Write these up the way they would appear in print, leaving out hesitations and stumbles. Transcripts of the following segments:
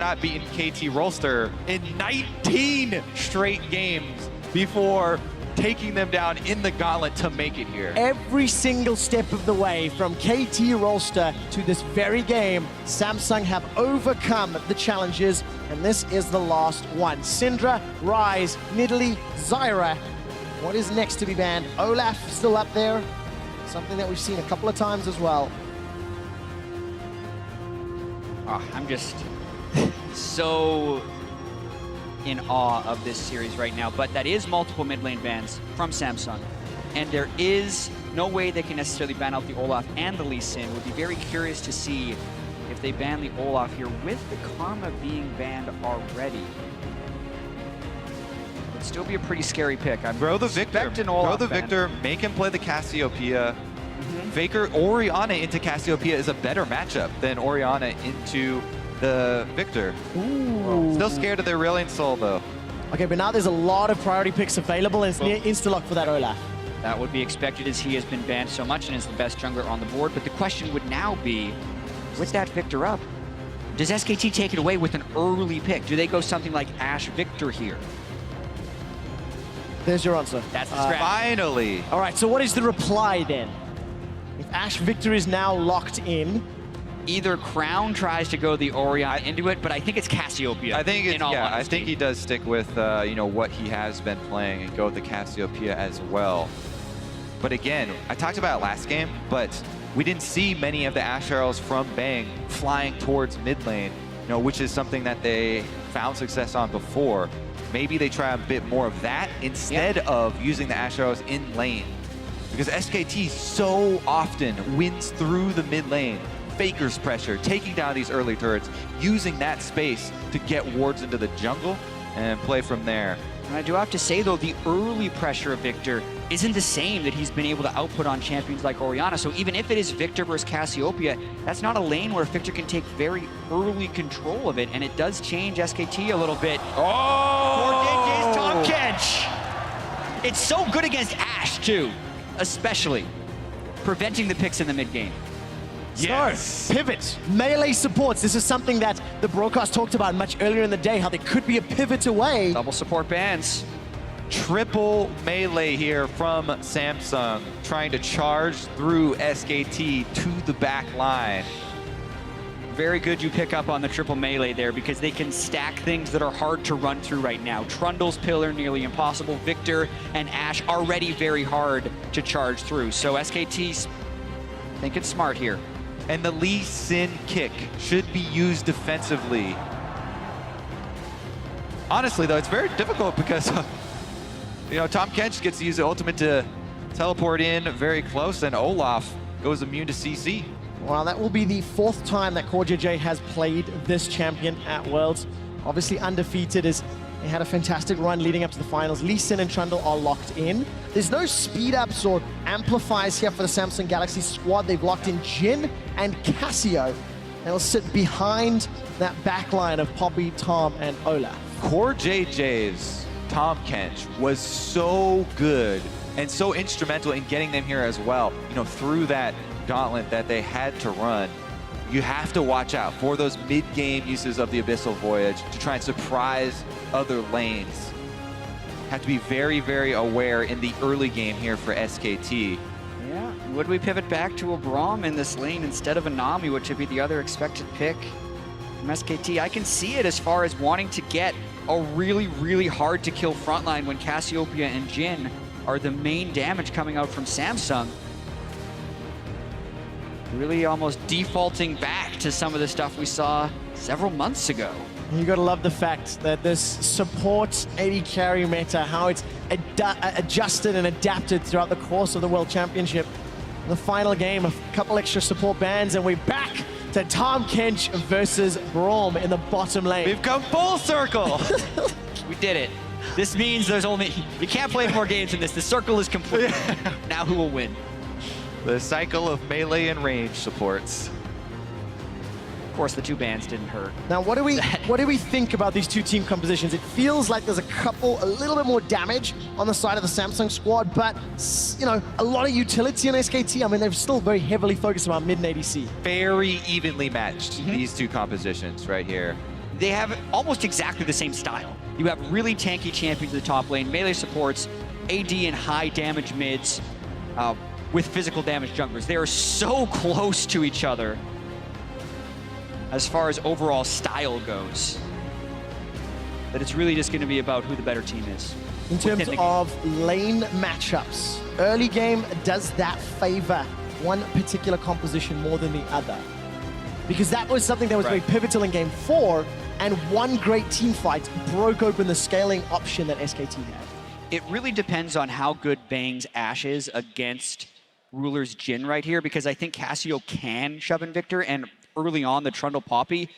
not beaten KT Rolster in 19 straight games before taking them down in the gauntlet to make it here. Every single step of the way from KT Rolster to this very game, Samsung have overcome the challenges, and this is the last one. Syndra, Ryze, Nidalee, Zyra. What is next to be banned? Olaf still up there. Something that we've seen a couple of times as well. Oh, I'm just so in awe of this series right now, but that is multiple mid lane bans from Samsung, and there is no way they can necessarily ban out the Olaf and the Lee Sin. Would be very curious to see if they ban the Olaf here with the Karma being banned already. Would still be a pretty scary pick. I'm Throw the Viktor. Throw the ban. Viktor. Make him play the Cassiopeia. Faker Orianna into Cassiopeia is a better matchup than Orianna into the Viktor. Ooh. Still scared of their Brilliant Soul though. Okay, but now there's a lot of priority picks available, and it's near insta-lock for that Olaf. That would be expected as he has been banned so much and is the best jungler on the board. But the question would now be, with that Viktor up, does SKT take it away with an early pick? Do they go something like Ashe Viktor here? There's your answer. That's the strategy. Finally. All right, so what is the reply then? If Ashe Viktor is now locked in, Either Crown tries to go the Orianna into it, but I think it's Cassiopeia. I think it's, in all yeah, I honesty. think he does stick with you know, what he has been playing and go with the Cassiopeia as well. But again, I talked about it last game, but we didn't see many of the Ashe arrows from Bang flying towards mid lane, you know, which is something that they found success on before. Maybe they try a bit more of that instead of using the Ashe arrows in lane. Because SKT so often wins through the mid lane, Faker's pressure, taking down these early turrets, using that space to get wards into the jungle and play from there. And I do have to say, though, the early pressure of Viktor isn't the same that he's been able to output on champions like Orianna. So even if it is Viktor versus Cassiopeia, that's not a lane where Viktor can take very early control of it, and it does change SKT a little bit. Oh! CoreJJ's Tahm Kench! It's so good against Ashe, too, especially preventing the picks in the mid game. Yes. So, pivot, melee supports. This is something that the broadcast talked about much earlier in the day, how they could be a pivot away. Double support bans. Triple melee here from Samsung, trying to charge through SKT to the back line. Very good you pick up on the triple melee there, because they can stack things that are hard to run through right now. Trundle's pillar, nearly impossible. Viktor and Ashe already very hard to charge through. So SKT's thinking smart here. And the Lee Sin kick should be used defensively. Honestly, though, it's very difficult because, you know, Tahm Kench gets to use the ultimate to teleport in very close, and Olaf goes immune to CC. Well, that will be the 4th time that CoreJJ has played this champion at Worlds. Obviously undefeated, as they had a fantastic run leading up to the finals. Lee Sin and Trundle are locked in. There's no speed ups or amplifiers here for the Samsung Galaxy squad. They've locked in Jhin and Cassio. They'll sit behind that back line of Poppy, Tahm, and Olaf. CoreJJ's Tahm Kench was so good and so instrumental in getting them here as well. You know, through that gauntlet that they had to run. You have to watch out for those mid-game uses of the Abyssal Voyage to try and surprise other lanes. Have to be very, very aware in the early game here for SKT. Yeah, would we pivot back to a Braum in this lane instead of a Nami, which would be the other expected pick from SKT? I can see it as far as wanting to get a really, really hard to kill frontline when Cassiopeia and Jhin are the main damage coming out from Samsung. Really almost defaulting back to some of the stuff we saw several months ago. You gotta love the fact that this support AD carry meta, how it's adjusted and adapted throughout the course of the World Championship. The final game, a couple extra support bans, and we're back to Tahm Kench versus Braum in the bottom lane. We've come full circle. We did it. This means there's only, you can't play more games in this. The circle is complete. Now who will win? The cycle of melee and range supports. Of course, the 2 bans didn't hurt. Now, what do we think about these 2 team compositions? It feels like there's a little bit more damage on the side of the Samsung squad, but, you know, a lot of utility on SKT. I mean, they're still very heavily focused on mid and ADC. Very evenly matched, these 2 compositions right here. they have almost exactly the same style. You have really tanky champions in the top lane, melee supports, AD and high damage mids, with physical damage junglers. They are so close to each other as far as overall style goes, that it's really just going to be about who the better team is. In terms of lane matchups, early game, does that favor one particular composition more than the other? Because that was something that was very pivotal in Game 4, and one great team fight broke open the scaling option that SKT had. It really depends on how good Bang's Ashe is against Ruler's Jhin right here, because I think Cassio can shove in Viktor, and early on the Trundle Poppy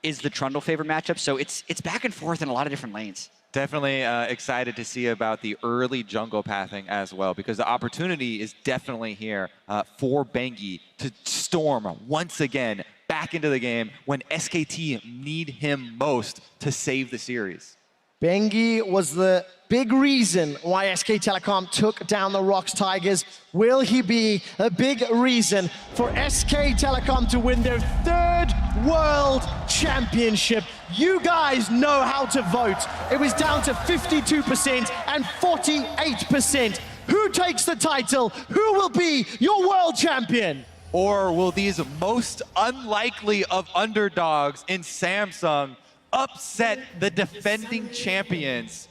is the Trundle favorite matchup, so it's back and forth in a lot of different lanes. Definitely excited to see about the early jungle pathing as well, because the opportunity is definitely here for Bengi to storm once again back into the game when SKT need him most to save the series. Bengi was the big reason why SK Telecom took down the Rocks Tigers. Will he be a big reason for SK Telecom to win their 3rd World Championship? You guys know how to vote. It was down to 52% and 48%. Who takes the title? Who will be your world champion? Or will these most unlikely of underdogs in Samsung upset the defending champions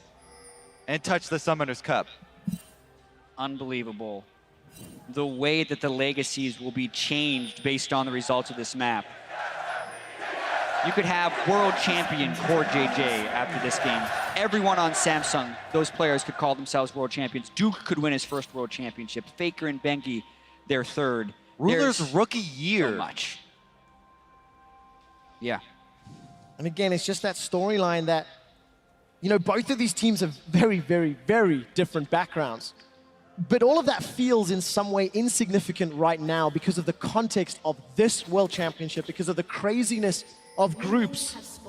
and touch the Summoner's Cup? Unbelievable. The way that the legacies will be changed based on the results of this map. You could have world champion CoreJJ after this game. Everyone on Samsung, those players could call themselves world champions. Duke could win his 1st world championship. Faker and Bengi, their 3rd. Ruler's There's rookie year. So much. Yeah. And again, it's just that storyline that, you know, both of these teams have very, very, very different backgrounds. But all of that feels in some way insignificant right now because of the context of this World Championship, because of the craziness of groups,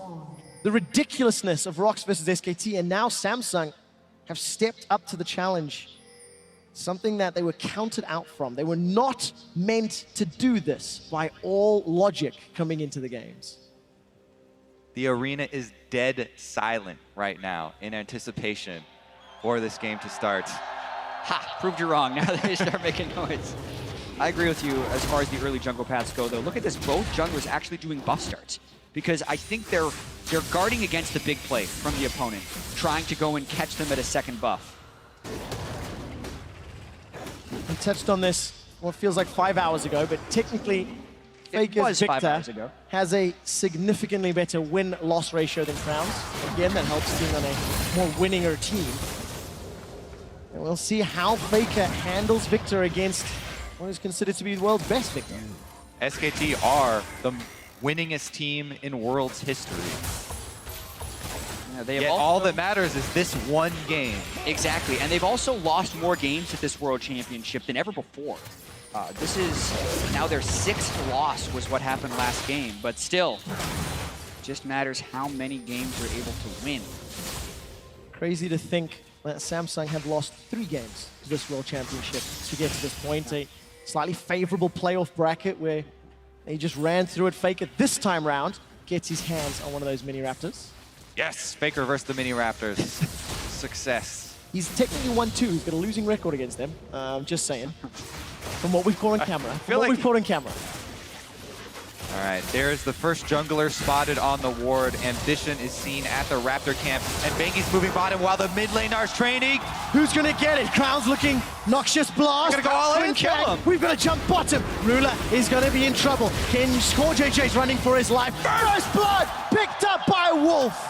the ridiculousness of Rocks versus SKT, and now Samsung have stepped up to the challenge. Something that they were counted out from. They were not meant to do this by all logic coming into the games. The arena is dead silent right now in anticipation for this game to start. Ha! Proved you wrong. Now they start making noise. I agree with you as far as the early jungle paths go, though. Look at this. Both junglers actually doing buff starts, because I think they're guarding against the big play from the opponent, trying to go and catch them at a 2nd buff. We touched on this, what feels like 5 hours ago, but technically, Faker's Viktor has a significantly better win-loss ratio than Crowns. Again, that helps being on a more winninger team. And we'll see how Faker handles Viktor against what is considered to be the world's best Viktor. SKT are the winningest team in World's history. Yeah, Yet all that matters is this one game. Exactly, and they've also lost more games at this World Championship than ever before. This is now their 6th loss was what happened last game, but still, just matters how many games they're able to win. Crazy to think that Samsung have lost 3 games to this World Championship to get to this point. A slightly favorable playoff bracket where they just ran through it. Faker this time round gets his hands on one of those mini Raptors. Yes, Faker versus the Mini Raptors. Success. He's technically 1-2. He's got a losing record against them. Just saying. From what we've caught on camera. All right, there's the first jungler spotted on the ward. Ambition is seen at the Raptor camp, and Bengi's moving bottom while the mid laner is training. Who's gonna get it? Crown's looking noxious blast. Gonna go all in and kill him. We've got to jump bottom. Ruler is gonna be in trouble. CoreJJ's running for his life. First blood picked up by Wolf.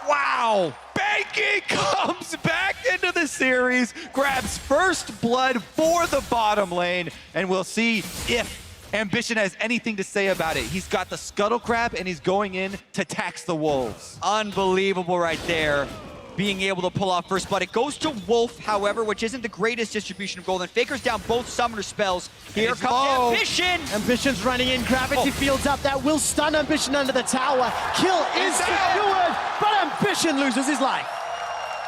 Wow! Bengi comes back into the series, grabs first blood for the bottom lane, and we'll see if Ambition has anything to say about it. He's got the scuttle crab, and he's going in to tax the wolves. Unbelievable right there, being able to pull off first blood. It goes to Wolf, however, which isn't the greatest distribution of gold. And Faker's down both summoner spells. Here comes Ambition! Ambition's running in, gravity fields up. That will stun Ambition under the tower. Kill is secured, but Ambition loses his life.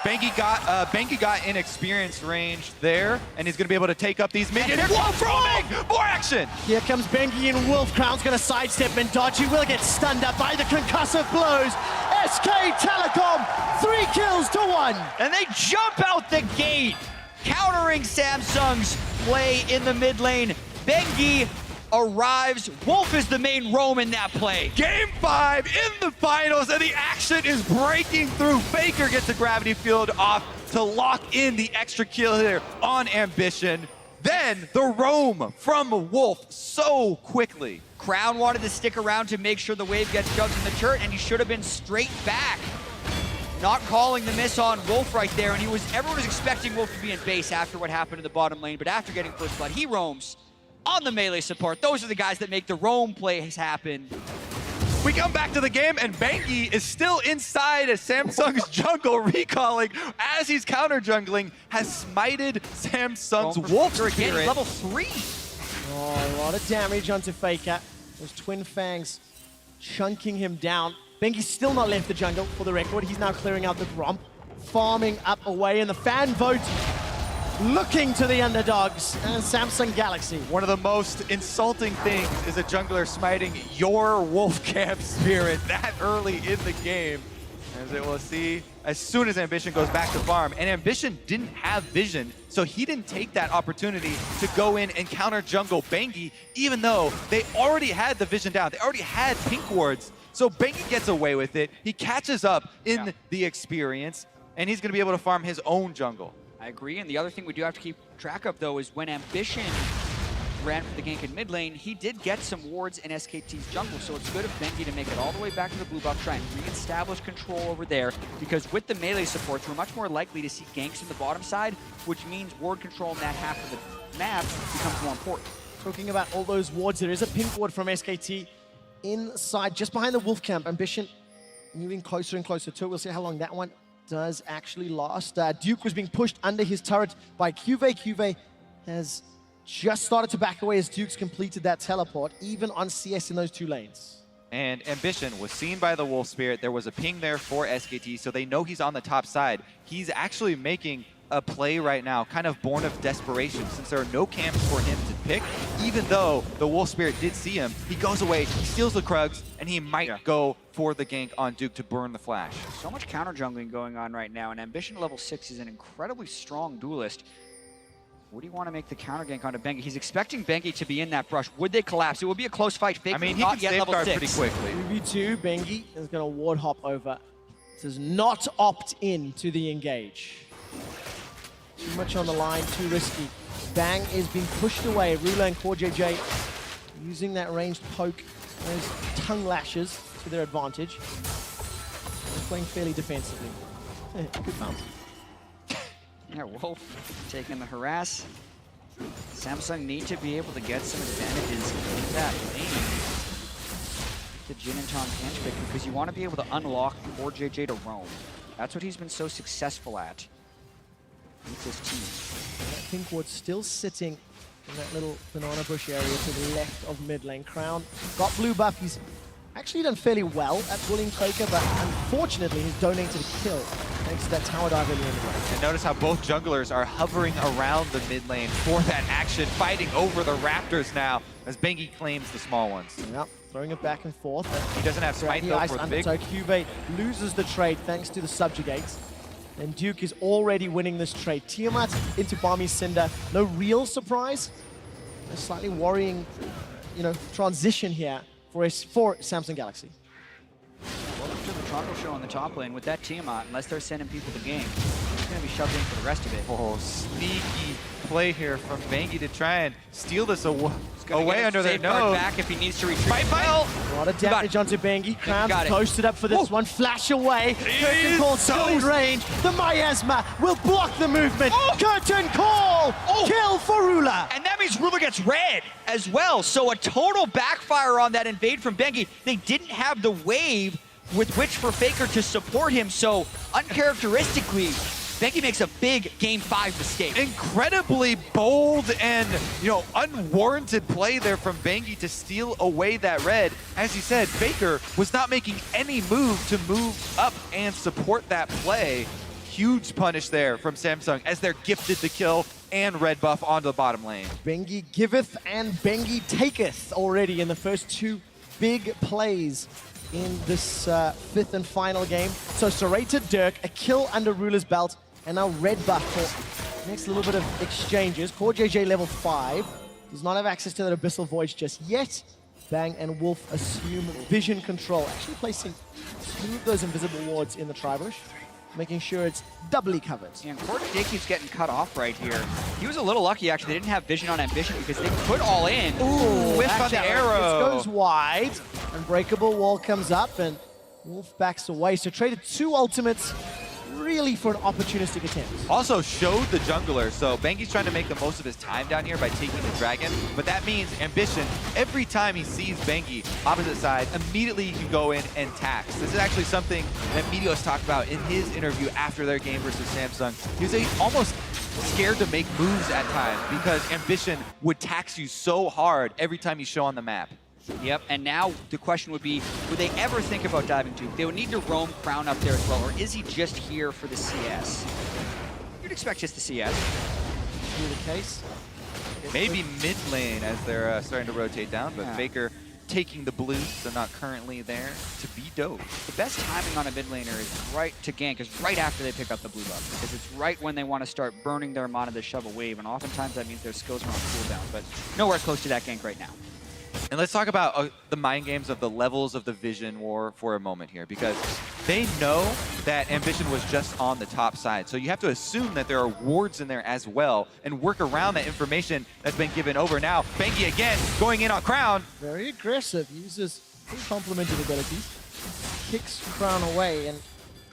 Bengi got in experience range there, and he's gonna be able to take up these minions. Wolf roaming! More action! Here comes Bengi and Wolf. Crown's gonna sidestep and dodge. He will get stunned up by the concussive blows. SK Telecom, 3 kills to 1. And they jump out the gate, countering Samsung's play in the mid lane. Bengi arrives. Wolf is the main roam in that play. Game 5 in the finals, and the action is breaking through. Faker gets a gravity field off to lock in the extra kill here on Ambition. Then the roam from Wolf so quickly. Crown wanted to stick around to make sure the wave gets jumped in the turret, and he should have been straight back. Not calling the miss on Wolf right there, and everyone was expecting Wolf to be in base after what happened in the bottom lane, but after getting first blood, he roams on the melee support. Those are the guys that make the roam plays happen. We come back to the game, and Bengi is still inside as Samsung's jungle, recalling as he's counter jungling, has smited Samsung's Wolf again, Spirit. level 3. Oh, a lot of damage onto Faker. Those twin fangs chunking him down. Bengi's still not left the jungle, for the record. He's now clearing out the Braum, farming up away, and the fan vote looking to the underdogs and Samsung Galaxy. One of the most insulting things is a jungler smiting your Wolf Camp Spirit that early in the game. As it will see, as soon as Ambition goes back to farm, and Ambition didn't have vision, so he didn't take that opportunity to go in and counter jungle Bengi, even though they already had the vision down. They already had pink wards, so Bengi gets away with it. He catches up in the experience, and he's gonna be able to farm his own jungle. I agree, and the other thing we do have to keep track of, though, is when Ambition ran for the gank in mid lane, he did get some wards in SKT's jungle, so it's good of Bengi to make it all the way back to the blue buff, try and re-establish control over there, because with the melee supports, we're much more likely to see ganks in the bottom side, which means ward control in that half of the map becomes more important. Talking about all those wards, there is a pink ward from SKT inside, just behind the Wolf Camp. Ambition moving closer and closer to it. We'll see how long that one does actually last. Duke was being pushed under his turret by CuVee. CuVee has just started to back away as Duke's completed that teleport, even on CS in those 2 lanes. And Ambition was seen by the Wolf Spirit. There was a ping there for SKT, so they know he's on the top side. He's actually making a play right now, kind of born of desperation, since there are no camps for him to pick. Even though the Wolf Spirit did see him, he goes away, he steals the Krugs, and he might go for the gank on Duke to burn the flash. So much counter jungling going on right now, and Ambition level 6 is an incredibly strong duelist. What do you want to make the counter gank onto Bengi? He's expecting Bengi to be in that brush. Would they collapse? It would be a close fight. Faker, I mean, he not can yet level safeguard 6. pretty quickly. 2v2, Bengi is going to ward hop over. Does not opt in to the engage. Too much on the line, too risky. Bang is being pushed away. Rula and CoreJJ using that ranged poke, those tongue lashes to their advantage. They're playing fairly defensively. Good bounce. Yeah, Wolf taking the harass. Samsung need to be able to get some advantages in that lane. The Jhin and Tahm Kench pick, because you want to be able to unlock CoreJJ to roam. That's what he's been so successful at with his team. That pink ward still sitting in that little banana bush area to the left of mid lane. Crown got blue buff. He's actually done fairly well at pulling Faker, but unfortunately he's donated a kill thanks to that tower dive earlier in the game. And notice how both junglers are hovering around the mid lane for that action, fighting over the Raptors now, as Bengi claims the small ones. Yep, throwing it back and forth. He doesn't have smite though for the big. CuVee loses the trade thanks to the subjugates. And Duke is already winning this trade. Tiamat into Barmy Cinder. No real surprise. A slightly worrying, transition here for Samsung Galaxy. Welcome to the Trundle show on the top lane with that Tiamat. Unless they're sending people to game, he's going to be shoved in for the rest of it. Oh, sneaky play here from Bengi to try and steal this away under their nose. Back if he needs to retreat. Fight. A lot of damage onto Bengi. Crown's posted up for this one. Flash away. Curtain call still in range. The miasma will block the movement. Curtain call! Kill for Rula. And that means Rula gets red as well. So a total backfire on that invade from Bengi. They didn't have the wave with which for Faker to support him. So uncharacteristically, Bengi makes a big Game 5 mistake. Incredibly bold and, unwarranted play there from Bengi to steal away that red. As you said, Faker was not making any move to move up and support that play. huge punish there from Samsung as they're gifted the kill and red buff onto the bottom lane. Bengi giveth and Bengi taketh already in the first two big plays in this fifth and final game. So serrated Dirk, a kill under Ruler's belt, and now red buff for next little bit of exchanges. CoreJJ level 5 does not have access to that Abyssal Void just yet. Bang and Wolf assume vision control, actually placing two of those invisible wards in the Tribush, making sure it's doubly covered. And CoreJJ keeps getting cut off right here. He was a little lucky, actually. They didn't have vision on Ambition because they put all in. Ooh, whiff on the arrow. It goes wide. Unbreakable wall comes up, and Wolf backs away. So traded two ultimates, really for an opportunistic attempt. Also showed the jungler, so Bengi's trying to make the most of his time down here by taking the dragon, but that means Ambition, every time he sees Bengi, opposite side, immediately he can go in and tax. This is actually something that Meteos talked about in his interview after their game versus Samsung. He was almost scared to make moves at times because Ambition would tax you so hard every time you show on the map. Yep, and now the question would be, would they ever think about diving to? They would need to roam Crown up there as well, or is he just here for the CS? You'd expect just the CS. Be the case. Maybe mid lane as they're starting to rotate down, but Faker taking the blue, so not currently there to be dope. The best timing on a mid laner is right to gank is right after they pick up the blue buff, because it's right when they want to start burning their mana to shove a wave, and oftentimes that means their skills are on cooldown, but nowhere close to that gank right now. And let's talk about the mind games of the levels of the vision war for a moment here, because they know that Ambition was just on the top side. So you have to assume that there are wards in there as well and work around that information that's been given over. Now, Bengi again going in on Crown. Very aggressive, uses pretty complemented abilities. Kicks Crown away, and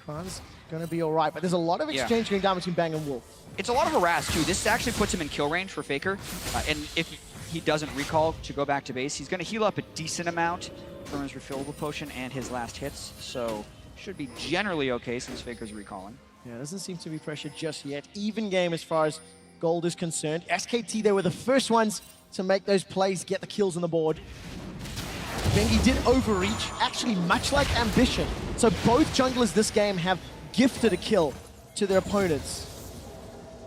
Crown's going to be all right. But there's a lot of exchange going down between Bang and Wolf. It's a lot of harass, too. This actually puts him in kill range for Faker. And if he doesn't recall to go back to base, he's going to heal up a decent amount from his refillable potion and his last hits, so should be generally okay since Faker's recalling. Yeah, doesn't seem to be pressured just yet. Even game as far as gold is concerned. SKT, they were the first ones to make those plays, get the kills on the board. Bengi did overreach, actually much like Ambition. So both junglers this game have gifted a kill to their opponents.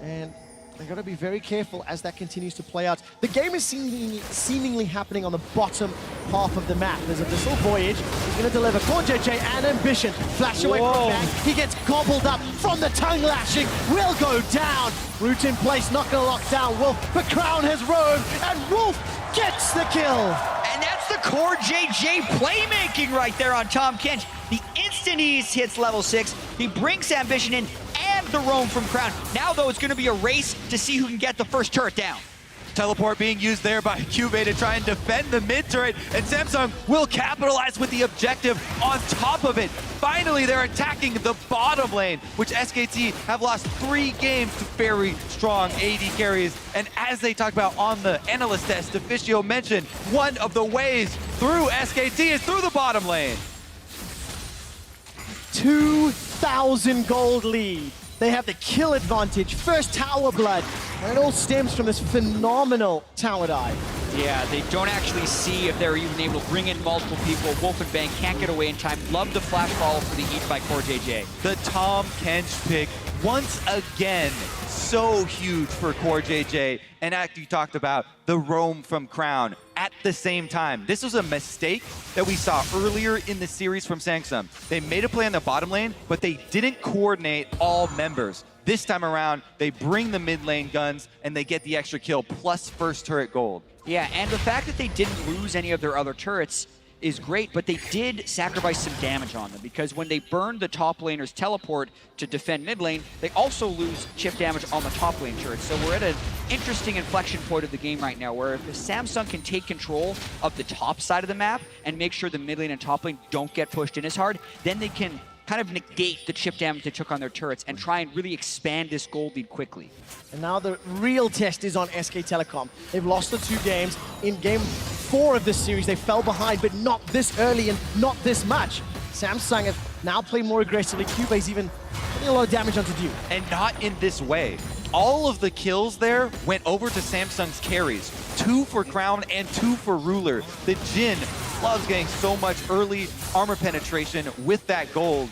And they've got to be very careful as that continues to play out. The game is seemingly happening on the bottom half of the map. There's a Abyssal Voyage. He's going to deliver CoreJJ and Ambition. Flash away from Bang. He gets gobbled up from the tongue lashing. Will go down. Root in place, not going to lock down Wolf. But Crown has roamed, and Wolf gets the kill. And that's the CoreJJ playmaking right there on Tahm Kench. The instant he hits level 6, he brings Ambition in and the roam from Crown. Now, though, it's going to be a race to see who can get the first turret down. Teleport being used there by CuVee to try and defend the mid turret, and Samsung will capitalize with the objective on top of it. Finally, they're attacking the bottom lane, which SKT have lost 3 games to very strong AD carries. And as they talked about on the analyst test, Deficio mentioned one of the ways through SKT is through the bottom lane. 2,000 gold lead. They have the kill advantage, first tower blood, and it all stems from this phenomenal tower dive. Yeah, they don't actually see if they're even able to bring in multiple people. Wolf and Bang can't get away in time. Love the flash follow for the eat by CoreJJ. The Tahm Kench pick, once again, so huge for CoreJJ. And after you talked about the roam from Crown at the same time. This was a mistake that we saw earlier in the series from Samsung. They made a play on the bottom lane, but they didn't coordinate all members. This time around, they bring the mid lane guns and they get the extra kill plus first turret gold. Yeah, and the fact that they didn't lose any of their other turrets is great, but they did sacrifice some damage on them because when they burned the top laner's teleport to defend mid lane, they also lose chip damage on the top lane turrets. So we're at an interesting inflection point of the game right now where if Samsung can take control of the top side of the map and make sure the mid lane and top lane don't get pushed in as hard, then they can kind of negate the chip damage they took on their turrets and try and really expand this gold lead quickly. And now the real test is on SK Telecom. They've lost the 2 games. In game 4 of this series, they fell behind, but not this early and not this much. Samsung have now played more aggressively. CuVee's even putting a lot of damage onto Duke. And not in this way. All of the kills there went over to Samsung's carries. 2 for Crown and 2 for Ruler. The Jhin loves getting so much early armor penetration with that gold.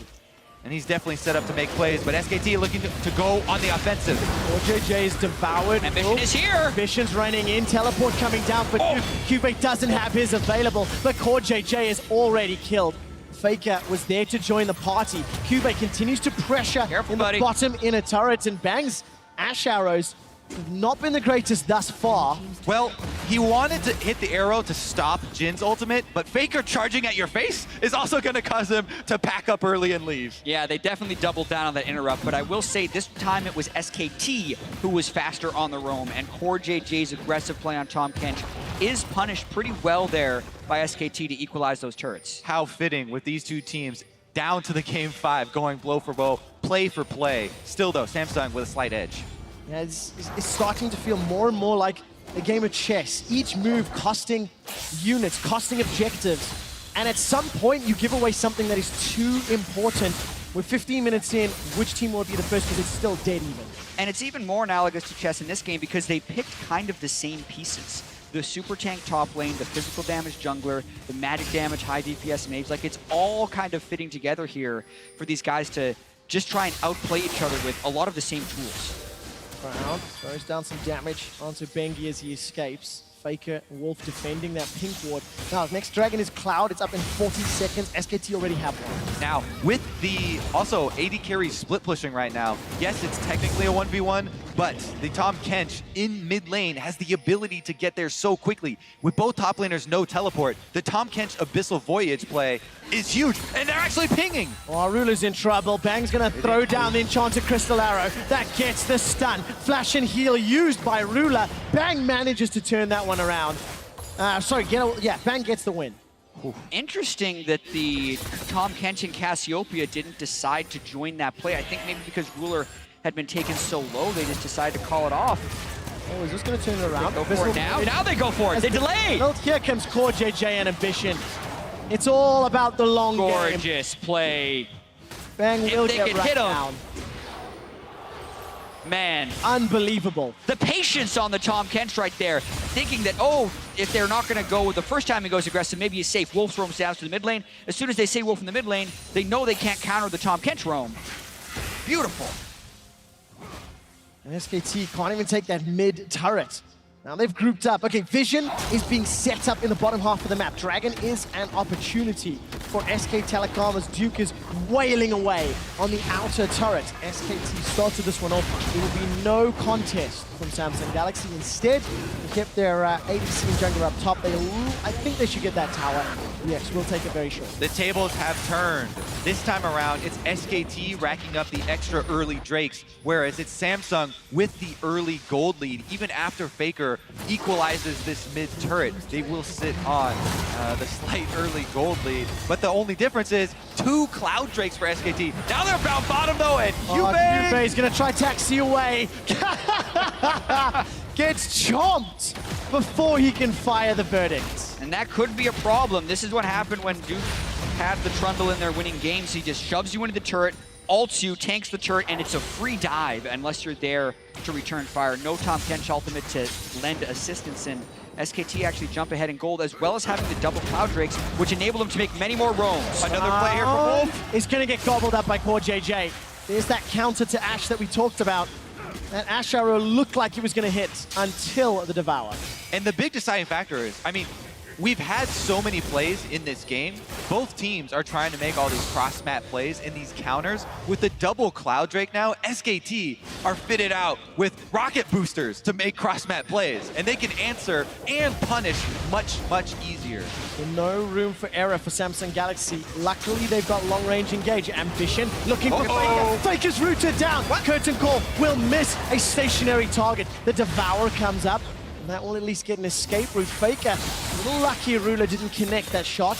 and he's definitely set up to make plays, but SKT looking to go on the offensive. CoreJJ is devoured. Ambition is here. Ambition's running in, teleport coming down, but CuVee doesn't have his available, but CoreJJ is already killed. Faker was there to join the party. CuVee continues to pressure in the bottom inner turret, and Bang's Ashe arrows have not been the greatest thus far. Well, he wanted to hit the arrow to stop Jhin's ultimate, but Faker charging at your face is also going to cause him to pack up early and leave. Yeah, they definitely doubled down on that interrupt, but I will say this time it was SKT who was faster on the roam, and CoreJJ's aggressive play on Tahm Kench is punished pretty well there by SKT to equalize those turrets. How fitting with these two teams down to the game 5, going blow for blow, play for play. Still though, Samsung with a slight edge. Yeah, it's starting to feel more and more like a game of chess. Each move costing units, costing objectives. And at some point, you give away something that is too important. We're 15 minutes in, which team will be the first because it's still dead even. And it's even more analogous to chess in this game because they picked kind of the same pieces. The super tank top lane, the physical damage jungler, the magic damage, high DPS mage. Like, it's all kind of fitting together here for these guys to just try and outplay each other with a lot of the same tools. Braum throws down some damage onto Bengi as he escapes. Faker and Wolf defending that pink ward. Now, next dragon is Cloud. It's up in 40 seconds. SKT already have one. Now, with the also AD carry split pushing right now, yes, it's technically a 1v1, but the Tahm Kench in mid lane has the ability to get there so quickly. With both top laners no teleport, the Tahm Kench Abyssal Voyage play is huge, and they're actually pinging. Oh, Ruler's in trouble. Bang's gonna throw down the Enchanted Crystal Arrow. That gets the stun. Flash and heal used by Ruler. Bang manages to turn that one around. Bang gets the win. Interesting that the Tahm Kench and Cassiopeia didn't decide to join that play. I think maybe because Ruler had been taken so low, they just decided to call it off. Oh, is this going to turn it around? Go for it now. Now they go for it. They delay. Well, here comes CoreJJ and Ambition. It's all about the long game. Gorgeous play. Bang will get right down. Man. Unbelievable. The patience on the Tahm Kench right there, thinking that, oh, if they're not going to go the first time he goes aggressive, maybe he's safe. Wolf roams down to the mid lane. As soon as they say Wolf in the mid lane, they know they can't counter the Tahm Kench roam. Beautiful. And SKT can't even take that mid turret. Now they've grouped up. Okay, Vision is being set up in the bottom half of the map. Dragon is an opportunity for SK Telecom as Duke is wailing away on the outer turret. SKT started this one off. It will be no contest from Samsung Galaxy. Instead, they kept their ADC and jungler up top. I think they should get that tower. Yes, we'll take it very short. The tables have turned. This time around, it's SKT racking up the extra early Drakes, whereas it's Samsung with the early gold lead. Even after Faker equalizes this mid turret, they will sit on the slight early gold lead. But the only difference is 2 Cloud Drakes for SKT. Now they're bound bottom though, and CuVee is gonna try taxi away. Gets chomped before he can fire the verdict. And that could be a problem. This is what happened when Duke had the Trundle in their winning games. He just shoves you into the turret, ults you, tanks the turret, and it's a free dive unless you're there to return fire. No Tahm Kench ultimate to lend assistance, and SKT actually jump ahead in gold, as well as having the double Cloud Drakes, which enable them to make many more roams. Another play here for Wolf. Is going to get gobbled up by CoreJJ. There's that counter to Ashe that we talked about. That Ashe arrow looked like it was going to hit until the Devour. And the big deciding factor is, I mean, we've had so many plays in this game. Both teams are trying to make all these cross-map plays and these counters. With the double Cloud Drake now, SKT are fitted out with rocket boosters to make cross-map plays. And they can answer and punish much, much easier. No room for error for Samsung Galaxy. Luckily, they've got long-range engage. Ambition looking for Faker. Faker's rooted down. Curtain Call will miss a stationary target. The Devour comes up. And that will at least get an escape route. Faker, a little lucky Ruler didn't connect that shot.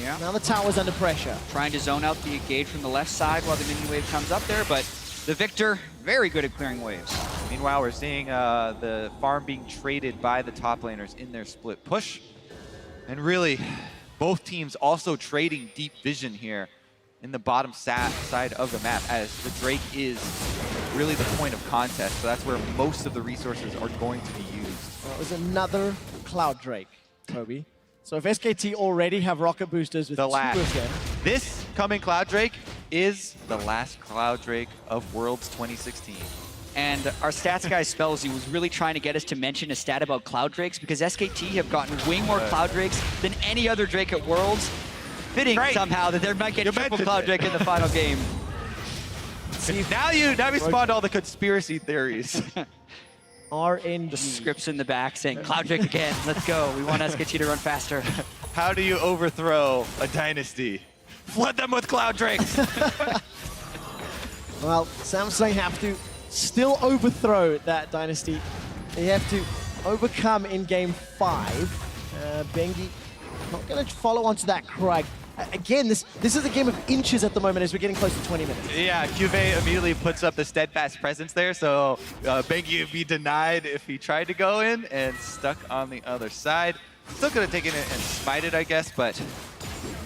Yeah. Now the tower's under pressure. Trying to zone out the engage from the left side while the minion wave comes up there, but the Viktor, very good at clearing waves. Meanwhile, we're seeing the farm being traded by the top laners in their split push. And really, both teams also trading deep vision here in the bottom side of the map, as the Drake is really the point of contest. So that's where most of the resources are going to be used. Well, it was another Cloud Drake, Kobe. So if SKT already have rocket boosters with the last. 2%. This coming Cloud Drake is the last Cloud Drake of Worlds 2016. And our stats guy Spellsy was really trying to get us to mention a stat about Cloud Drakes because SKT have gotten way more Cloud Drakes than any other Drake at Worlds. Fitting somehow that there might get triple Cloud Drake in the final game. See, now we spawned all the conspiracy theories. RNG. The scripts in the back saying, Cloud Drake again, let's go. We want SKT to run faster. How do you overthrow a dynasty? Flood them with Cloud Drakes! Well, Samsung have to still overthrow that dynasty. They have to overcome in game 5. Bengi not going to follow onto that Krug. Again, this is a game of inches at the moment as we're getting close to 20 minutes. Yeah, CuVee immediately puts up the steadfast presence there, so Bengi would be denied if he tried to go in and stuck on the other side. Still could have taken it and smited, I guess, but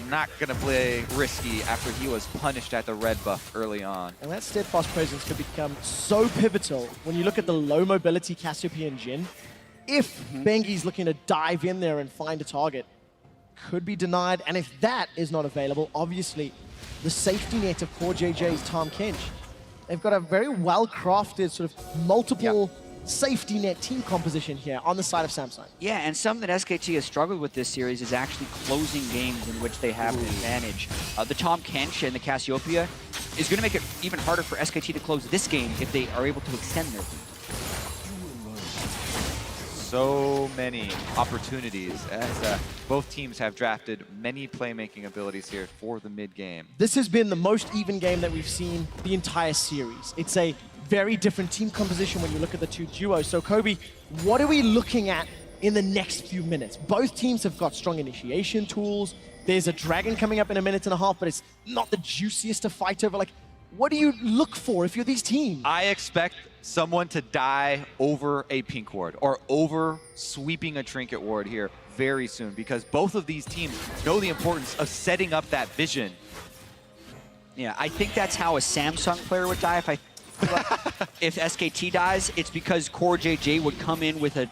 not going to play risky after he was punished at the red buff early on. And that steadfast presence could become so pivotal when you look at the low mobility Cassiopeia and Jhin. If Bengi's looking to dive in there and find a target, could be denied. And if that is not available, obviously the safety net of CoreJJ's Tahm Kench. They've got a very well-crafted sort of multiple safety net team composition here on the side of Samsung. Yeah, and something that SKT has struggled with this series is actually closing games in which they have an advantage. The Tahm Kench and the Cassiopeia is going to make it even harder for SKT to close this game if they are able to extend their lead. So many opportunities as both teams have drafted many playmaking abilities here for the mid game. This has been the most even game that we've seen the entire series. It's a very different team composition when you look at the two duos. So Kobe, what are we looking at in the next few minutes? Both teams have got strong initiation tools. There's a dragon coming up in a minute and a half, but it's not the juiciest to fight over. Like, what do you look for if you're these teams? I expect someone to die over a pink ward or over sweeping a trinket ward here very soon because both of these teams know the importance of setting up that vision. Yeah, I think that's how a Samsung player would die. If SKT dies, it's because CoreJJ would come in with a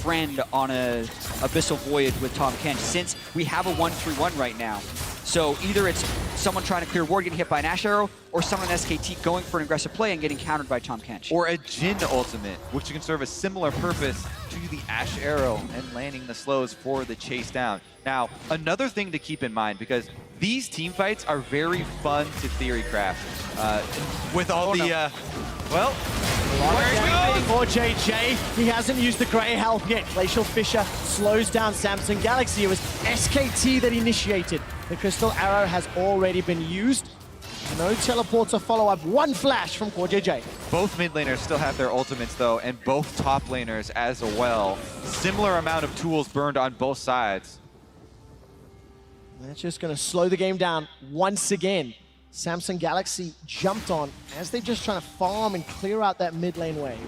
friend on a Abyssal Voyage with Tahm Kench, since we have a 1-3-1 right now. So either it's someone trying to clear ward getting hit by an Ashe arrow, or someone in SKT going for an aggressive play and getting countered by Tahm Kench. Or a Jhin ultimate, which can serve a similar purpose to the Ashe arrow and landing the slows for the chase down. Now, another thing to keep in mind, because these team fights are very fun to theory craft. With all well, CoreJJ, he hasn't used the Grey Help yet. Glacial Fissure slows down Samsung Galaxy. It was SKT that initiated. The Crystal Arrow has already been used. No teleporter follow-up, one flash from CoreJJ. Both mid laners still have their ultimates though, and both top laners as well. Similar amount of tools burned on both sides. That's just going to slow the game down once again. Samsung Galaxy jumped on as they're just trying to farm and clear out that mid lane wave.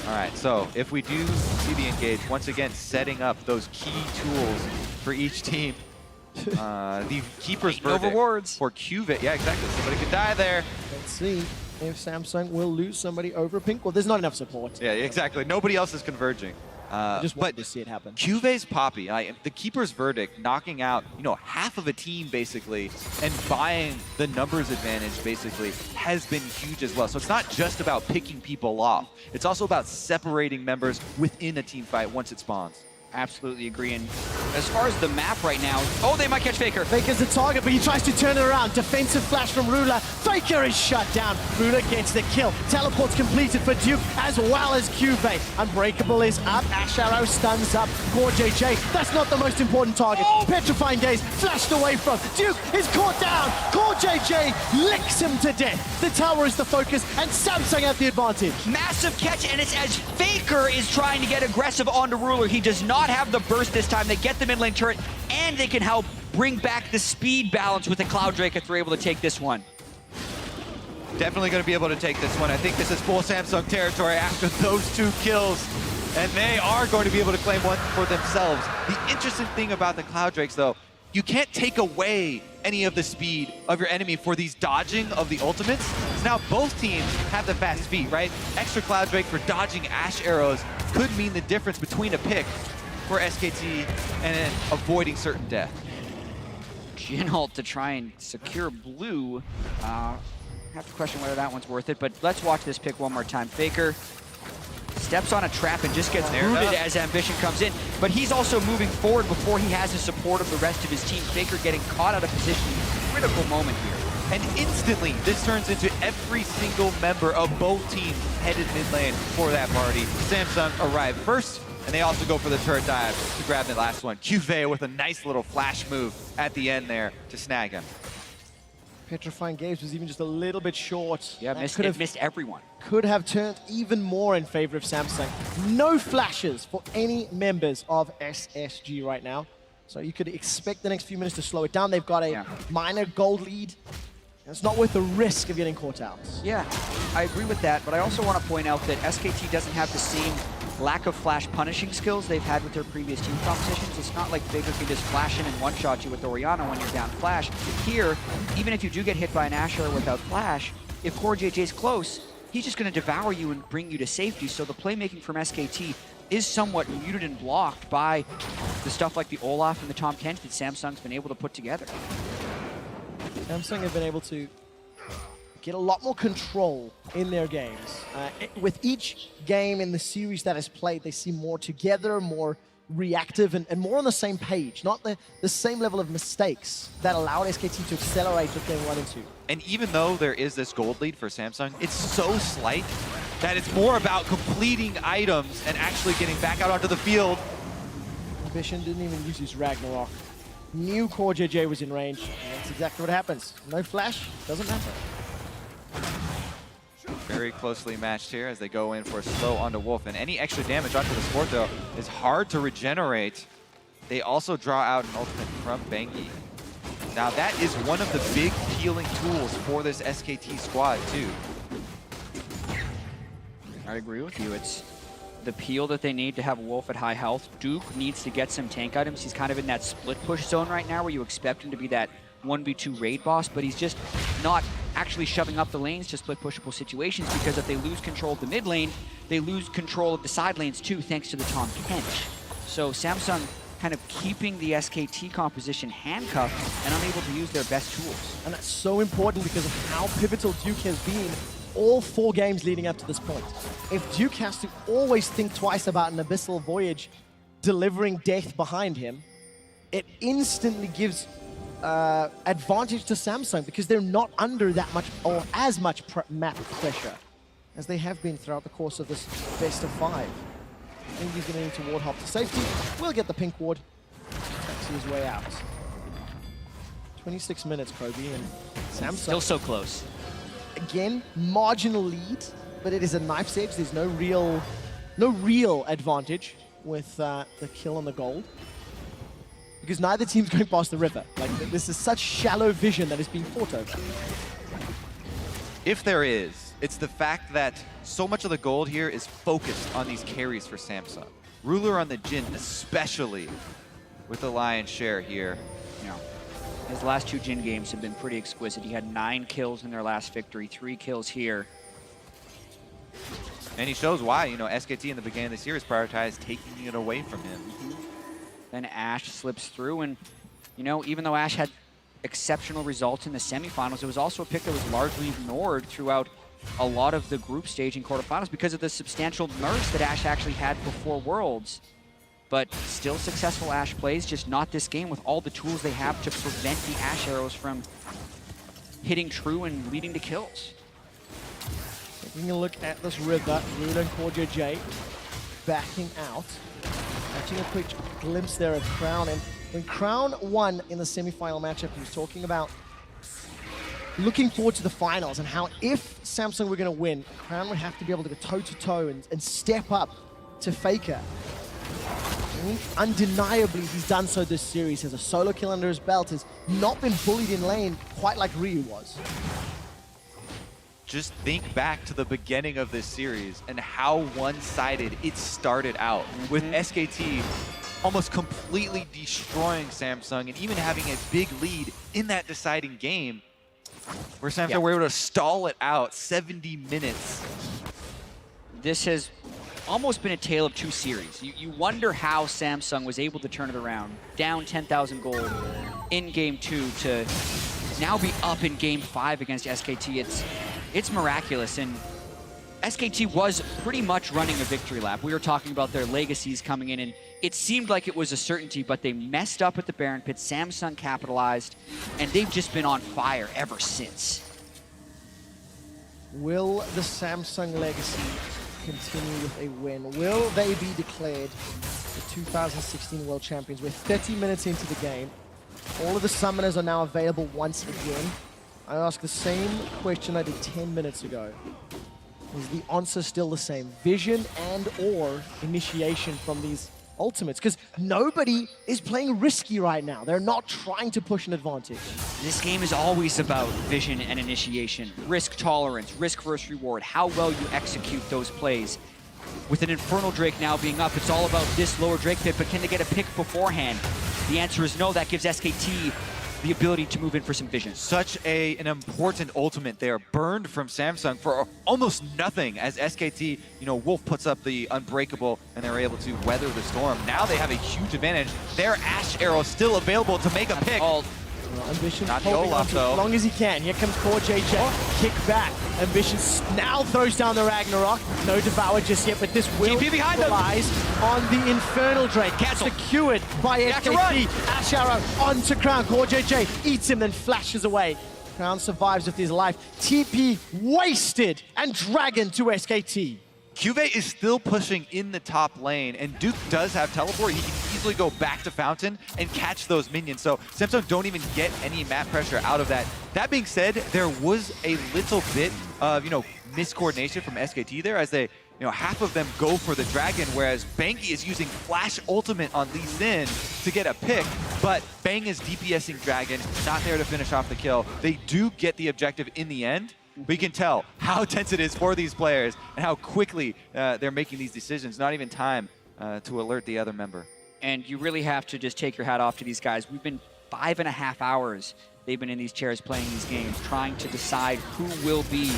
All right, so if we do see the engage, once again setting up those key tools for each team. The Keeper's Verdict for CuVee. Yeah, exactly. Somebody could die there. Let's see if Samsung will lose somebody over pink. Well, there's not enough support. Yeah, exactly. Nobody else is converging. I just wanted to see it happen. CuVee's Poppy, the Keeper's Verdict, knocking out, half of a team basically, and buying the numbers advantage basically has been huge as well. So it's not just about picking people off. It's also about separating members within a team fight once it spawns. Absolutely agree. And as far as the map right now, they might catch Faker. Faker's the target, but he tries to turn it around. Defensive flash from Ruler. Faker is shut down. Ruler gets the kill. Teleport's completed for Duke as well as CuVee. Unbreakable is up. Ashe Arrow stuns up CoreJJ. That's not the most important target. Petrifying Gaze flashed away from. Duke is caught down. CoreJJ licks him to death. The tower is the focus, and Samsung have the advantage. Massive catch, and it's as Faker is trying to get aggressive onto Ruler. He does not have the burst this time. They get the mid lane turret, and they can help bring back the speed balance with the Cloud Drake if they're able to take this one. Definitely going to be able to take this one. I think this is full Samsung territory after those 2 kills, and they are going to be able to claim one for themselves. The interesting thing about the Cloud Drakes, though, you can't take away any of the speed of your enemy for these dodging of the ultimates. Now both teams have the fast feet, right? Extra Cloud Drake for dodging Ashe arrows could mean the difference between a pick for SKT and avoiding certain death. Jhin ult to try and secure blue. Have to question whether that one's worth it, but let's watch this pick one more time. Faker steps on a trap and just gets rooted as Ambition comes in, but he's also moving forward before he has the support of the rest of his team. Faker getting caught out of position, critical moment here. And instantly, this turns into every single member of both teams headed mid lane for that party. Samsung arrive first, and they also go for the turret dive to grab the last one. CuVee with a nice little flash move at the end there to snag him. Petrifying Gaze was even just a little bit short. Yeah, missed everyone. Could have turned even more in favor of Samsung. No flashes for any members of SSG right now. So you could expect the next few minutes to slow it down. They've got a minor gold lead. It's not worth the risk of getting caught out. Yeah, I agree with that, but I also want to point out that SKT doesn't have the same lack of flash punishing skills they've had with their previous team compositions. It's not like Viktor can just flash in and one-shot you with Orianna when you're down flash. Here, even if you do get hit by an Ashe without flash, if CoreJJ's close, he's just going to devour you and bring you to safety. So the playmaking from SKT is somewhat muted and blocked by the stuff like the Olaf and the Tahm Kench that Samsung's been able to put together. Samsung have been able to get a lot more control in their games. With each game in the series that is played, they seem more together, more reactive, and more on the same page. Not the same level of mistakes that allowed SKT to accelerate with game 1 and 2. And even though there is this gold lead for Samsung, it's so slight that it's more about completing items and actually getting back out onto the field. Ambition didn't even use his Ragnarok. Knew CoreJJ was in range, and that's exactly what happens. No flash, doesn't matter. Very closely matched here as they go in for a slow onto Wolf, and any extra damage onto the support though is hard to regenerate. They also draw out an ultimate from Bengi. Now that is one of the big healing tools for this SKT squad too. I agree with you. It's the peel that they need to have Wolf at high health. Duke needs to get some tank items. He's kind of in that split push zone right now where you expect him to be that 1v2 raid boss, but he's just not actually shoving up the lanes to split pushable situations, because if they lose control of the mid lane, they lose control of the side lanes too, thanks to the Tahm Kench. So Samsung kind of keeping the SKT composition handcuffed and unable to use their best tools. And that's so important because of how pivotal Duke has been all 4 games leading up to this point. If Duke has to always think twice about an Abyssal Voyage delivering death behind him, it instantly gives advantage to Samsung because they're not under that much or as much map pressure as they have been throughout the course of this best of 5. I think he's going to need to ward hop to safety. We'll get the pink ward. Taxi his way out. 26 minutes, CuVee, and Samsung. Still so close. Again, marginal lead, but it is a knife's edge. There's no real advantage with the kill on the gold, because neither team's going past the river. Like, this is such shallow vision that is being fought over. If there is, it's the fact that so much of the gold here is focused on these carries for Samsung. Ruler on the Jhin, especially with the lion's share here. Yeah. His last 2 Jhin games have been pretty exquisite. He had 9 kills in their last victory, 3 kills here. And he shows why, you know, SKT in the beginning of the series prioritized taking it away from him. Then Ashe slips through, and, you know, even though Ashe had exceptional results in the semifinals, it was also a pick that was largely ignored throughout a lot of the group stage and quarterfinals because of the substantial nerfs that Ashe actually had before Worlds. But still successful Ashe plays, just not this game with all the tools they have to prevent the Ashe arrows from hitting true and leading to kills. Taking a look at this river, Ruler and CoreJJ backing out. Catching a quick glimpse there of Crown, and when Crown won in the semi-final matchup, he was talking about looking forward to the finals and how if Samsung were going to win, Crown would have to be able to go toe-to-toe and step up to Faker. And undeniably, he's done so this series. Has a solo kill under his belt, has not been bullied in lane quite like Ryu was. Just think back to the beginning of this series and how one-sided it started out, with SKT almost completely destroying Samsung and even having a big lead in that deciding game, where Samsung were able to stall it out 70 minutes. This has almost been a tale of two series. You wonder how Samsung was able to turn it around, down 10,000 gold in Game 2 to now be up in Game 5 against SKT. It's miraculous, and SKT was pretty much running a victory lap. We were talking about their legacies coming in, and it seemed like it was a certainty, but they messed up at the Baron Pit. Samsung capitalized, and they've just been on fire ever since. Will the Samsung legacy continue with a win? Will they be declared the 2016 World Champions? We're 30 minutes into the game. All of the summoners are now available once again. I ask the same question I did 10 minutes ago. Is the answer still the same? Vision and or initiation from these ultimates? Because nobody is playing risky right now. They're not trying to push an advantage. This game is always about vision and initiation, risk tolerance, risk versus reward, how well you execute those plays. With an Infernal Drake now being up, it's all about this lower Drake pit, but can they get a pick beforehand? The answer is no. That gives SKT the ability to move in for some vision. Such an important ultimate there, burned from Samsung for almost nothing as SKT, Wolf puts up the Unbreakable and they're able to weather the storm. Now they have a huge advantage. Their Ashe arrow still available to make a pick. Ambition not the Olaf, though. As long as he can. Here comes CoreJJ. Kick back. Ambition now throws down the Ragnarok. No Devour just yet, but this will relies on the Infernal Drake. Cancel. Secured by SKT. Ashe arrow onto Crown. CoreJJ eats him, then flashes away. Crown survives with his life. TP wasted and Dragon to SKT. CuVee is still pushing in the top lane, and Duke does have teleport. He can easily go back to Fountain and catch those minions. So Samsung don't even get any map pressure out of that. That being said, there was a little bit of, miscoordination from SKT there as they, half of them go for the dragon, whereas Bengi is using Flash Ultimate on Lee Sin to get a pick, but Bang is DPSing dragon, not there to finish off the kill. They do get the objective in the end. We can tell how tense it is for these players and how quickly they're making these decisions. Not even time to alert the other member. And you really have to just take your hat off to these guys. We've been 5.5 hours they've been in these chairs playing these games, trying to decide who will be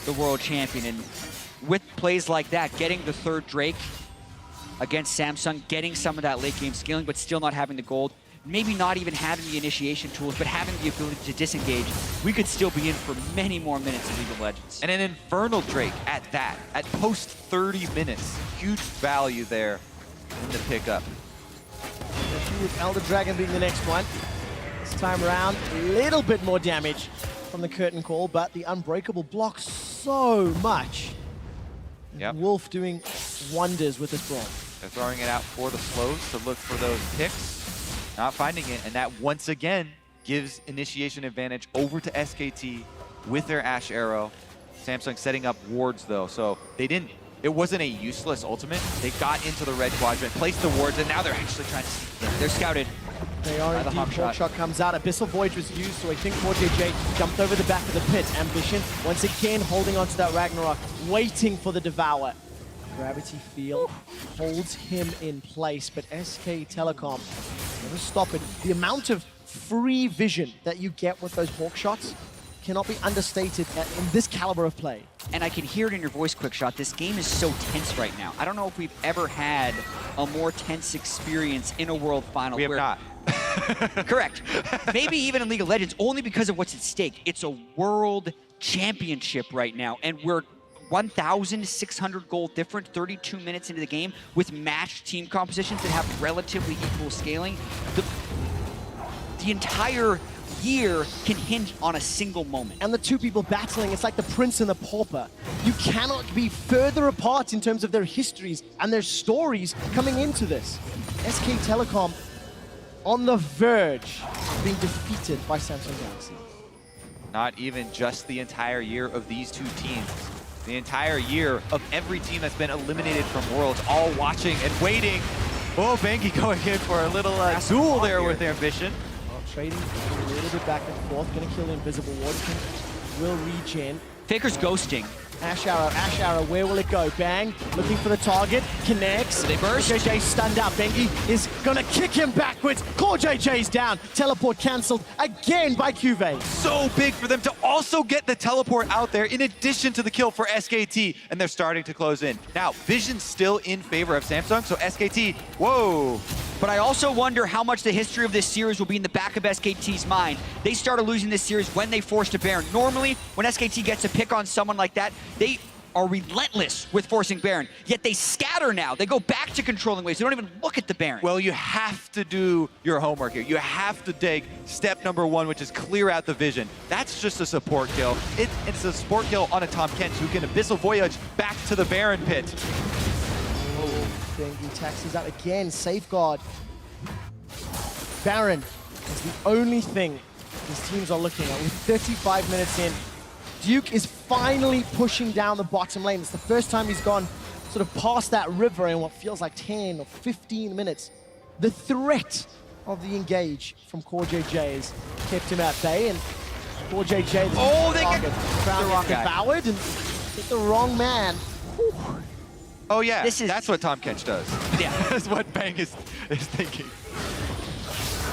the world champion. And with plays like that, getting the third Drake against Samsung, getting some of that late game scaling, but still not having the gold, maybe not even having the initiation tools, but having the ability to disengage, we could still be in for many more minutes of League of Legends. And an Infernal Drake at that, at post 30 minutes. Huge value there in the pickup. With Elder Dragon being the next one. This time around, a little bit more damage from the Curtain Call, but the Unbreakable blocks so much. Yep. Wolf doing wonders with this Braum. They're throwing it out for the slows to look for those picks. Not finding it, and that once again gives initiation advantage over to SKT with their Ashe arrow. Samsung setting up wards though, so it wasn't a useless ultimate. They got into the red quadrant, placed the wards, and now they're actually trying to sneak in. They're scouted. They are indeed. Hawkshot comes out. Abyssal Void was used, so I think CoreJJ jumped over the back of the pit. Ambition, once again, holding onto that Ragnarok, waiting for the Devour. Gravity Field holds him in place, but SK Telecom never stop it. The amount of free vision that you get with those hawk shots cannot be understated in this caliber of play. And I can hear it in your voice, QuickShot. This game is so tense right now. I don't know if we've ever had a more tense experience in a World Final. We have not. Correct. Maybe even in League of Legends, only because of what's at stake. It's a World Championship right now, and we're 1,600 gold different 32 minutes into the game with matched team compositions that have relatively equal scaling. The entire year can hinge on a single moment. And the two people battling, it's like the prince and the pauper. You cannot be further apart in terms of their histories and their stories coming into this. SK Telecom on the verge of being defeated by Samsung Galaxy. Not even just the entire year of these two teams. The entire year of every team that's been eliminated from Worlds, all watching and waiting. Oh, Bengi going in for a little duel there with Ambition. Well, trading a little bit back and forth, gonna kill the invisible ward. Will regen. Faker's ghosting. Ashe arrow, where will it go? Bang, looking for the target, connects. They burst. CoreJJ stunned out. Bengi is gonna kick him backwards. CoreJJ's down. Teleport cancelled again by CuVee. So big for them to also get the teleport out there in addition to the kill for SKT, and they're starting to close in. Now, Vision's still in favor of Samsung, so SKT, whoa. But I also wonder how much the history of this series will be in the back of SKT's mind. They started losing this series when they forced a Baron. Normally, when SKT gets a pick on someone like that, they are relentless with forcing Baron. Yet they scatter now. They go back to controlling waves. They don't even look at the Baron. Well, you have to do your homework here. You have to take step number one, which is clear out the Vision. That's just a support kill. It's a support kill on a Tahm Kench who can Abyssal Voyage back to the Baron pit. Bengi taxis out again, safeguard. Baron is the only thing these teams are looking at. With 35 minutes in, Duke is finally pushing down the bottom lane. It's the first time he's gone sort of past that river in what feels like 10 or 15 minutes. The threat of the engage from CoreJJ has kept him at bay, and CoreJJ, they get devoured and hit the wrong man. Whew. Oh yeah, that's what Tahm Kench does. Yeah. That's what Bang is thinking.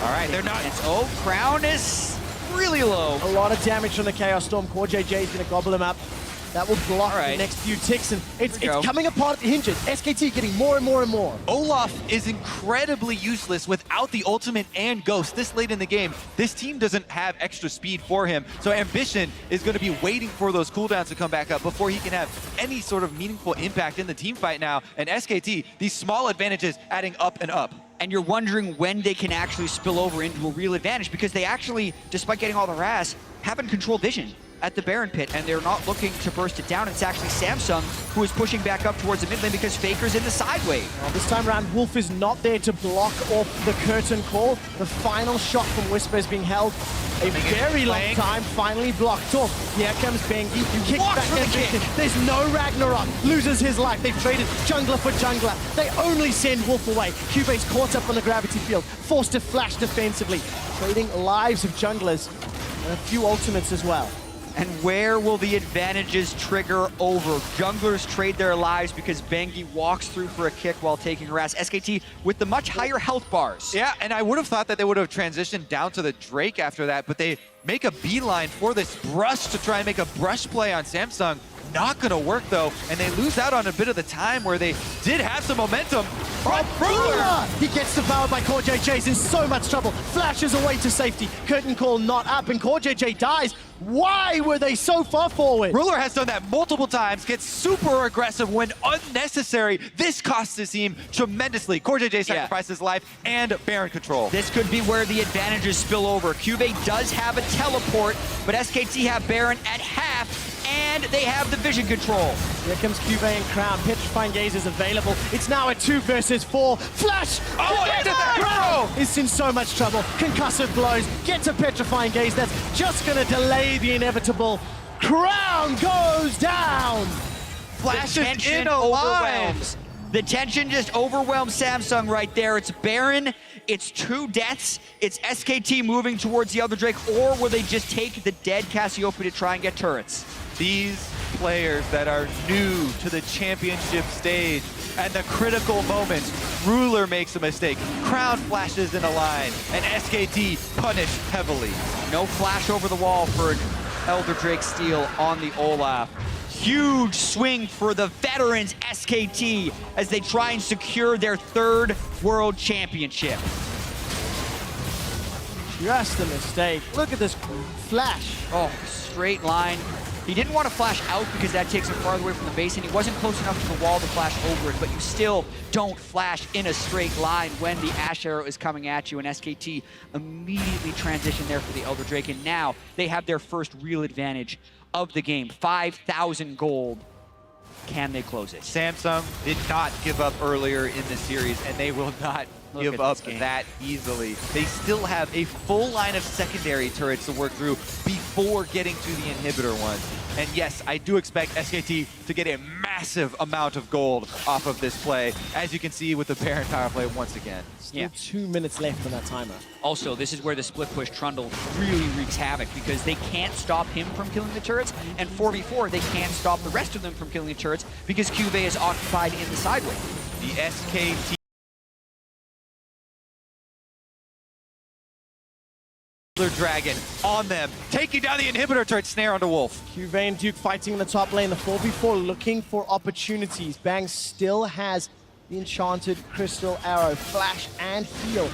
All right, they're not. Oh, Crown is really low. A lot of damage from the Chaos Storm. CoreJJ is going to gobble him up. That will block the next few ticks, and it's coming apart at the hinges. SKT getting more and more and more. Olaf is incredibly useless without the ultimate and Ghost this late in the game. This team doesn't have extra speed for him, so Ambition is going to be waiting for those cooldowns to come back up before he can have any sort of meaningful impact in the team fight now. And SKT, these small advantages adding up and up. And you're wondering when they can actually spill over into a real advantage, because they actually, despite getting all the RAS, haven't controlled Vision at the Baron pit, and they're not looking to burst it down. It's actually Samsung who is pushing back up towards the mid lane because Faker's in the side wave. Well, this time around, Wolf is not there to block off the curtain call. The final shot from Whisper is being held a very long time, finally blocked off. Here comes Bengi, kicks back Ambition. There's no Ragnarok, loses his life. They've traded jungler for jungler. They only send Wolf away. CuVee's caught up on the gravity field, forced to flash defensively, trading lives of junglers and a few ultimates as well. And where will the advantages trigger over? Junglers trade their lives because Bengi walks through for a kick while taking harass. SKT with the much higher health bars. Yeah, and I would have thought that they would have transitioned down to the Drake after that, but they make a beeline for this brush to try and make a brush play on Samsung. Not gonna work though, and they lose out on a bit of the time where they did have some momentum. Ruler! He gets devoured by CoreJJ. He's in so much trouble. Flashes away to safety. Curtain call not up, and CoreJJ dies. Why were they so far forward? Ruler has done that multiple times, gets super aggressive when unnecessary. This costs his team tremendously. CoreJJ sacrifices his life and Baron control. This could be where the advantages spill over. CuVee does have a teleport, but SKT have Baron at half, and they have the vision control. Here comes CuVee and Crown. Petrifying Gaze is available. It's now a 2 versus 4. Flash! Crown is in so much trouble. Concussive blows. Gets a Petrifying Gaze. That's just going to delay the inevitable. Crown goes down! Flashes in a line. The tension just overwhelms Samsung right there. It's Baron, it's 2 deaths, it's SKT moving towards the other Drake, or will they just take the dead Cassiopeia to try and get turrets? These players that are new to the championship stage, at the critical moments, Ruler makes a mistake, Crown flashes in a line, and SKT punished heavily. No flash over the wall for an Elder Drake steal on the Olaf. Huge swing for the veterans SKT as they try and secure their 3rd world championship. Just a mistake. Look at this flash. Oh, straight line. He didn't want to flash out because that takes him farther away from the base, and he wasn't close enough to the wall to flash over it, but you still don't flash in a straight line when the Ashe arrow is coming at you, and SKT immediately transition there for the Elder Drake, and now they have their first real advantage of the game. 5,000 gold. Can they close it? Samsung did not give up earlier in the series, and they will not give up that easily. They still have a full line of secondary turrets to work through before getting to the inhibitor ones. And yes, I do expect SKT to get a massive massive amount of gold off of this play, as you can see with the Baron power play once again. Still 2 minutes left on that timer. Also, this is where the split push Trundle really wreaks havoc because they can't stop him from killing the turrets, and 4v4, they can't stop the rest of them from killing the turrets because CuVee is occupied in the sideway. The SKT Dragon on them, taking down the inhibitor turret snare onto Wolf. CuVee and Duke fighting in the top lane, the 4v4 looking for opportunities. Bang still has the enchanted crystal arrow, flash and heal.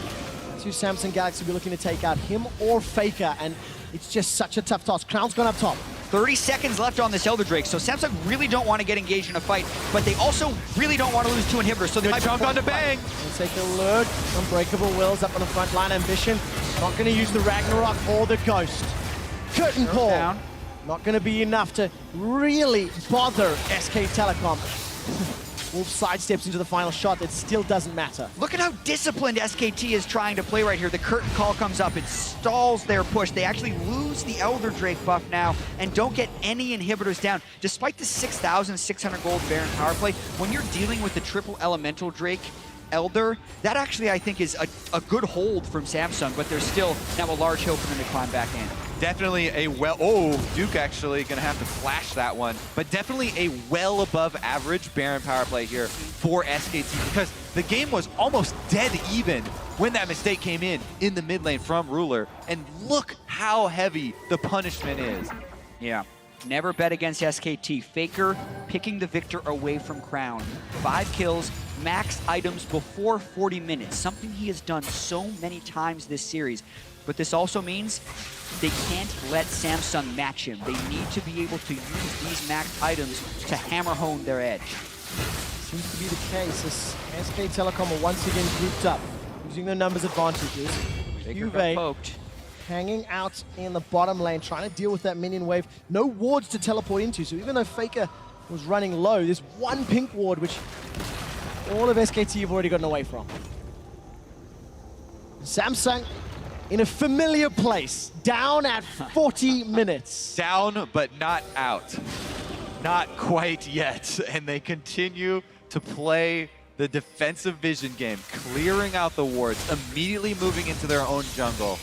Two Samsung Galaxy will be looking to take out him or Faker, and it's just such a tough task. Crown's gone up top. 30 seconds left on this Elder Drake, so Samsung really don't want to get engaged in a fight, but they also really don't want to lose two inhibitors, so they might jump onto Bang. Let's take a look. Unbreakable Wills up on the front line. Ambition not going to use the Ragnarok or the Ghost. Curtain Call down. Not going to be enough to really bother SK Telecom. Wolf sidesteps into the final shot. It still doesn't matter. Look at how disciplined SKT is trying to play right here. The curtain call comes up. It stalls their push. They actually lose the Elder Drake buff now and don't get any inhibitors down. Despite the 6,600 gold Baron power play, when you're dealing with the triple Elemental Drake Elder, that actually I think is a good hold from Samsung, but there's still now a large hill for them to climb back in. Definitely a oh, Duke actually gonna have to flash that one, but definitely a well above average Baron power play here for SKT because the game was almost dead even when that mistake came in the mid lane from Ruler, and look how heavy the punishment is. Yeah. Never bet against SKT. Faker picking the Viktor away from Crown. 5 kills, max items before 40 minutes, something he has done so many times this series. But this also means they can't let Samsung match him. They need to be able to use these max items to hammer home their edge. Seems to be the case as SK Telecom are once again grouped up, using their numbers advantages. Faker got poked. Hanging out in the bottom lane, trying to deal with that minion wave. No wards to teleport into, so even though Faker was running low, there's one pink ward which all of SKT have already gotten away from. Samsung in a familiar place, down at 40 minutes. Down, but not out. Not quite yet, and they continue to play the defensive vision game, clearing out the wards, immediately moving into their own jungle.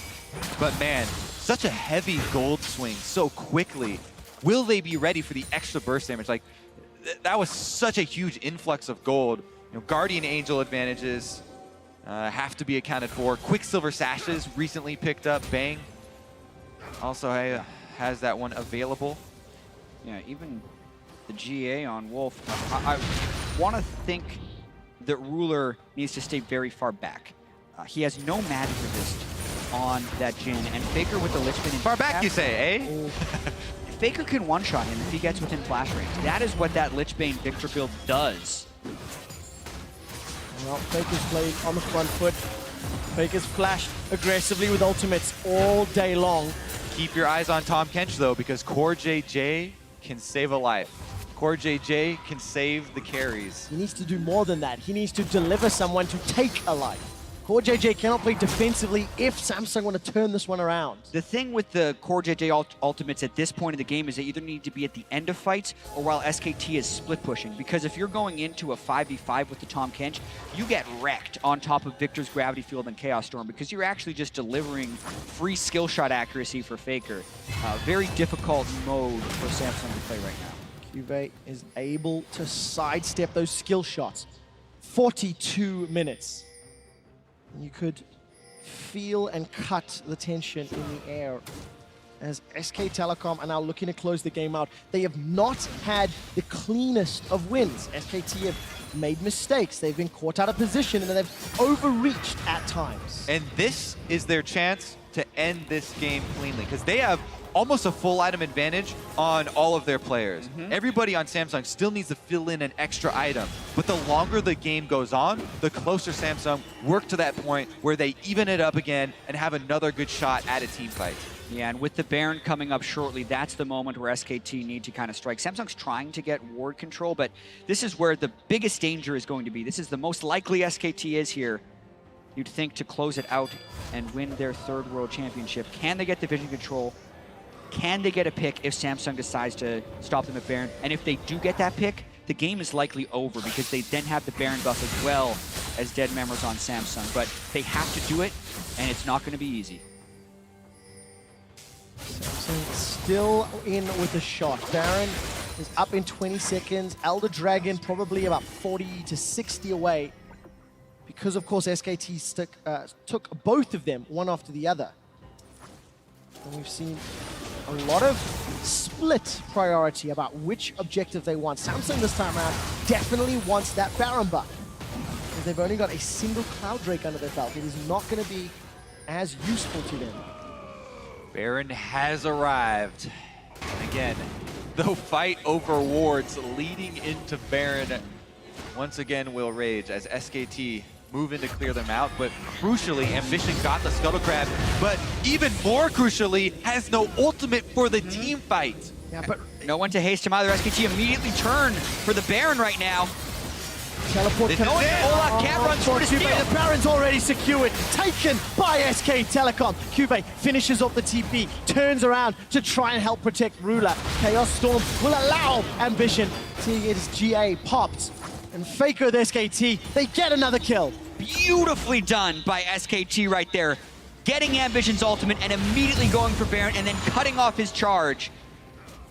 But man, such a heavy gold swing so quickly. Will they be ready for the extra burst damage? Like, that was such a huge influx of gold. You know, Guardian Angel advantages have to be accounted for. Quicksilver Sashes recently picked up. Bang also has that one available. Yeah, even the GA on Wolf. I want to think that Ruler needs to stay very far back. He has no magic resist on that Jhin, and Faker with the Lich Bane. Far back, you say, eh? Faker can one-shot him if he gets within flash range. That is what that Lich Bane Viktor build does. Well, Faker's played on the front foot. Faker's flashed aggressively with ultimates all day long. Keep your eyes on Tahm Kench, though, because CoreJJ can save a life. CoreJJ can save the carries. He needs to do more than that. He needs to deliver someone to take a life. CoreJJ cannot play defensively if Samsung want to turn this one around. The thing with the CoreJJ ultimates at this point of the game is they either need to be at the end of fights or while SKT is split pushing. Because if you're going into a 5v5 with the Tahm Kench, you get wrecked on top of Viktor's Gravity Field and Chaos Storm because you're actually just delivering free skill shot accuracy for Faker. Very difficult mode for Samsung to play right now. CuVee is able to sidestep those skill shots. 42 minutes. You could feel and cut the tension in the air as SK Telecom are now looking to close the game out. They have not had the cleanest of wins. SKT have made mistakes. They've been caught out of position and they've overreached at times. And this is their chance to end this game cleanly because they have almost a full item advantage on all of their players. Everybody on Samsung still needs to fill in an extra item, but the longer the game goes on, the closer Samsung work to that point where they even it up again and have another good shot at a team fight. Yeah, and with the Baron coming up shortly, that's the moment where SKT need to kind of strike. Samsung's trying to get ward control, but this is where the biggest danger is going to be. This is the most likely SKT is here. You'd think to close it out and win their 3rd World Championship. Can they get the vision control? Can they get a pick if Samsung decides to stop them at Baron? And if they do get that pick, the game is likely over because they then have the Baron buff as well as dead members on Samsung. But they have to do it, and it's not going to be easy. Samsung still in with the shot. Baron is up in 20 seconds. Elder Dragon probably about 40 to 60 away. Because, of course, SKT took both of them, one after the other. And we've seen a lot of split priority about which objective they want. Samsung this time around definitely wants that Baron buff. They've only got a single Cloud Drake under their belt. It is not going to be as useful to them. Baron has arrived. And again, the fight over wards leading into Baron once again will rage as SKT move in to clear them out, but crucially, Ambition got the Scuttle Crab, but even more crucially, has no ultimate for the team fight. Yeah, but no one to haste him either. SKT immediately turn for the Baron right now. Teleport coming in. Olaf can't run through to steal. The Baron's already secured, taken by SK Telecom. CuVee finishes off the TP, turns around to try and help protect Ruler. Chaos Storm will allow Ambition, seeing it as GA popped. And Faker with SKT, they get another kill. Beautifully done by SKT right there. Getting Ambition's ultimate and immediately going for Baron and then cutting off his charge.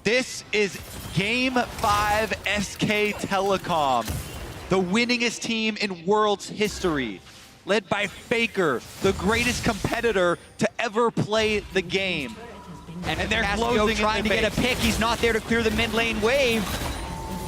This is Game 5 SK Telecom, the winningest team in Worlds history, led by Faker, the greatest competitor to ever play the game. And they're trying to get a pick. He's not there to clear the mid lane wave.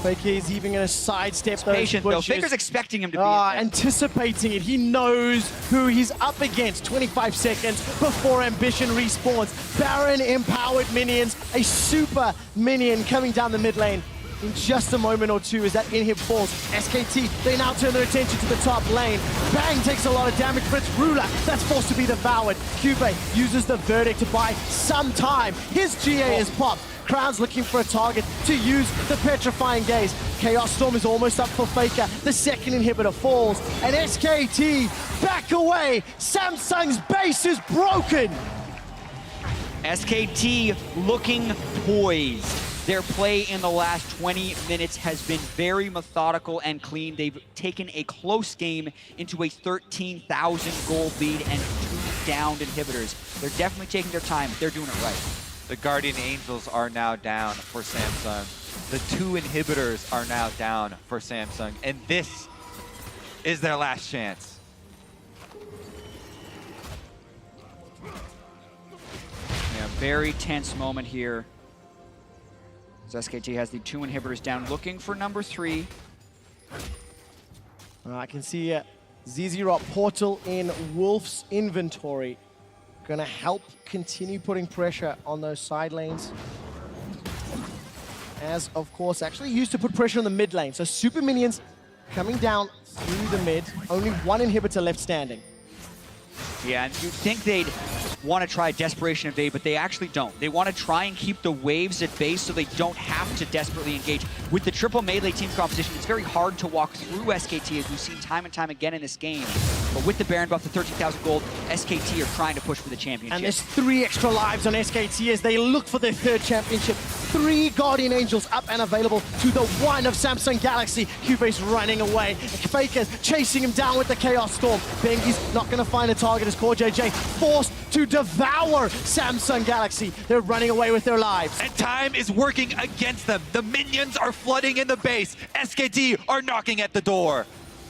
Faker is even going to sidestep those patient though. bushes. Faker's expecting him to be anticipating it. He knows who he's up against. 25 seconds before Ambition respawns. Baron empowered minions. A super minion coming down the mid lane in just a moment or two as that inhib falls. SKT, they now turn their attention to the top lane. Bang takes a lot of damage, but it's Ruler that's forced to be devoured. CuVee uses the Verdict to buy some time. His GA is popped. Crown's looking for a target to use the Petrifying Gaze. Chaos Storm is almost up for Faker. The second inhibitor falls, and SKT back away. Samsung's base is broken. SKT looking poised. Their play in the last 20 minutes has been very methodical and clean. They've taken a close game into a 13,000 gold lead and 2 downed inhibitors. They're definitely taking their time. They're doing it right. The Guardian Angels are now down for Samsung. The 2 inhibitors are now down for Samsung. And this is their last chance. Yeah, very tense moment here. As SKT has the 2 inhibitors down, looking for number 3. I can see ZZ Rock Portal in Wolf's inventory. Gonna help continue putting pressure on those side lanes. As, of course, actually used to put pressure on the mid lane. So super minions coming down through the mid. Only 1 inhibitor left standing. Yeah, and you'd think they'd want to try Desperation Evade, but they actually don't. They want to try and keep the waves at base so they don't have to desperately engage. With the triple melee team composition, it's very hard to walk through SKT, as we've seen time and time again in this game. But with the Baron buff, the 13,000 gold, SKT are trying to push for the championship. And there's 3 extra lives on SKT as they look for their 3rd championship. 3 Guardian Angels up and available to the 1 of Samsung Galaxy. CuVee's running away. Faker's chasing him down with the Chaos Storm. Bengi's not going to find a target as CoreJJ forced to devour Samsung Galaxy. They're running away with their lives. And time is working against them. The minions are flooding in the base. SKT are knocking at the door.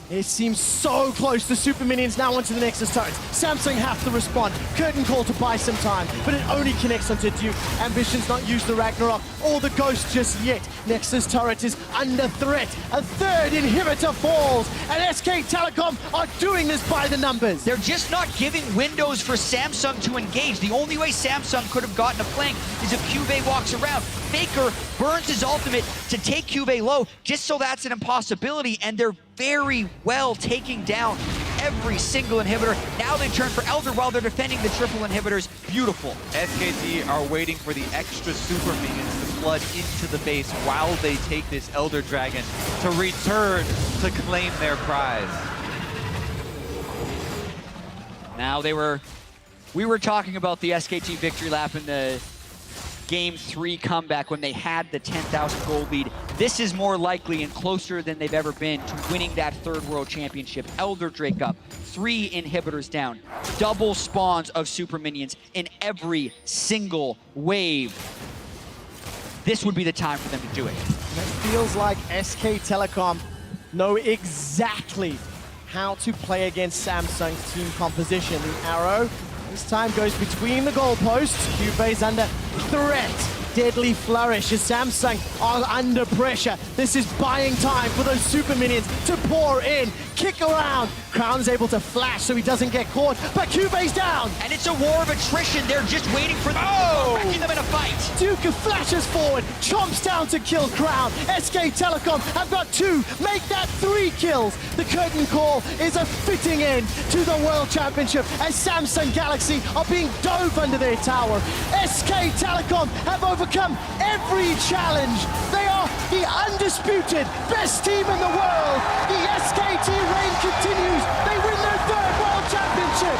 It seems so close. The super minions now onto the Nexus turrets. Samsung have to respond. Curtain call to buy some time, but it only connects onto Duke. Ambition's not used the Ragnarok or the Ghost just yet. Nexus turret is under threat. A 3rd inhibitor falls, and SK Telecom are doing this by the numbers. They're just not giving windows for Samsung to engage. The only way Samsung could have gotten a flank is if CuVee walks around. Faker burns his ultimate to take CuVee low, just so that's an impossibility, and they're very well taking down every single inhibitor. Now they turn for Elder while they're defending the triple inhibitors. Beautiful. SKT are waiting for the extra super minions to flood into the base while they take this Elder Dragon to return to claim their prize. Now we were talking about the SKT victory lap in the Game 3 comeback when they had the 10,000 gold lead. This is more likely and closer than they've ever been to winning that third world championship. Elder Drake up, 3 inhibitors down, double spawns of super minions in every single wave. This would be the time for them to do it. It feels like SK Telecom know exactly how to play against Samsung's team composition. The arrow this time goes between the goalposts. QuVee's under threat. Deadly flourish as Samsung are under pressure. This is buying time for those super minions to pour in, kick around. Crown's able to flash so he doesn't get caught, but QuVee's down. And it's a war of attrition. They're just waiting for wrecking them in a fight. Duke flashes forward, chomps down to kill Crown. SK Telecom have got 2, make that 3 kills. The curtain call is a fitting end to the World Championship as Samsung Galaxy are being dove under their tower. SK Telecom have overcome every challenge. They are the undisputed best team in the world. The SKT reign continues. They win their 3rd World Championship.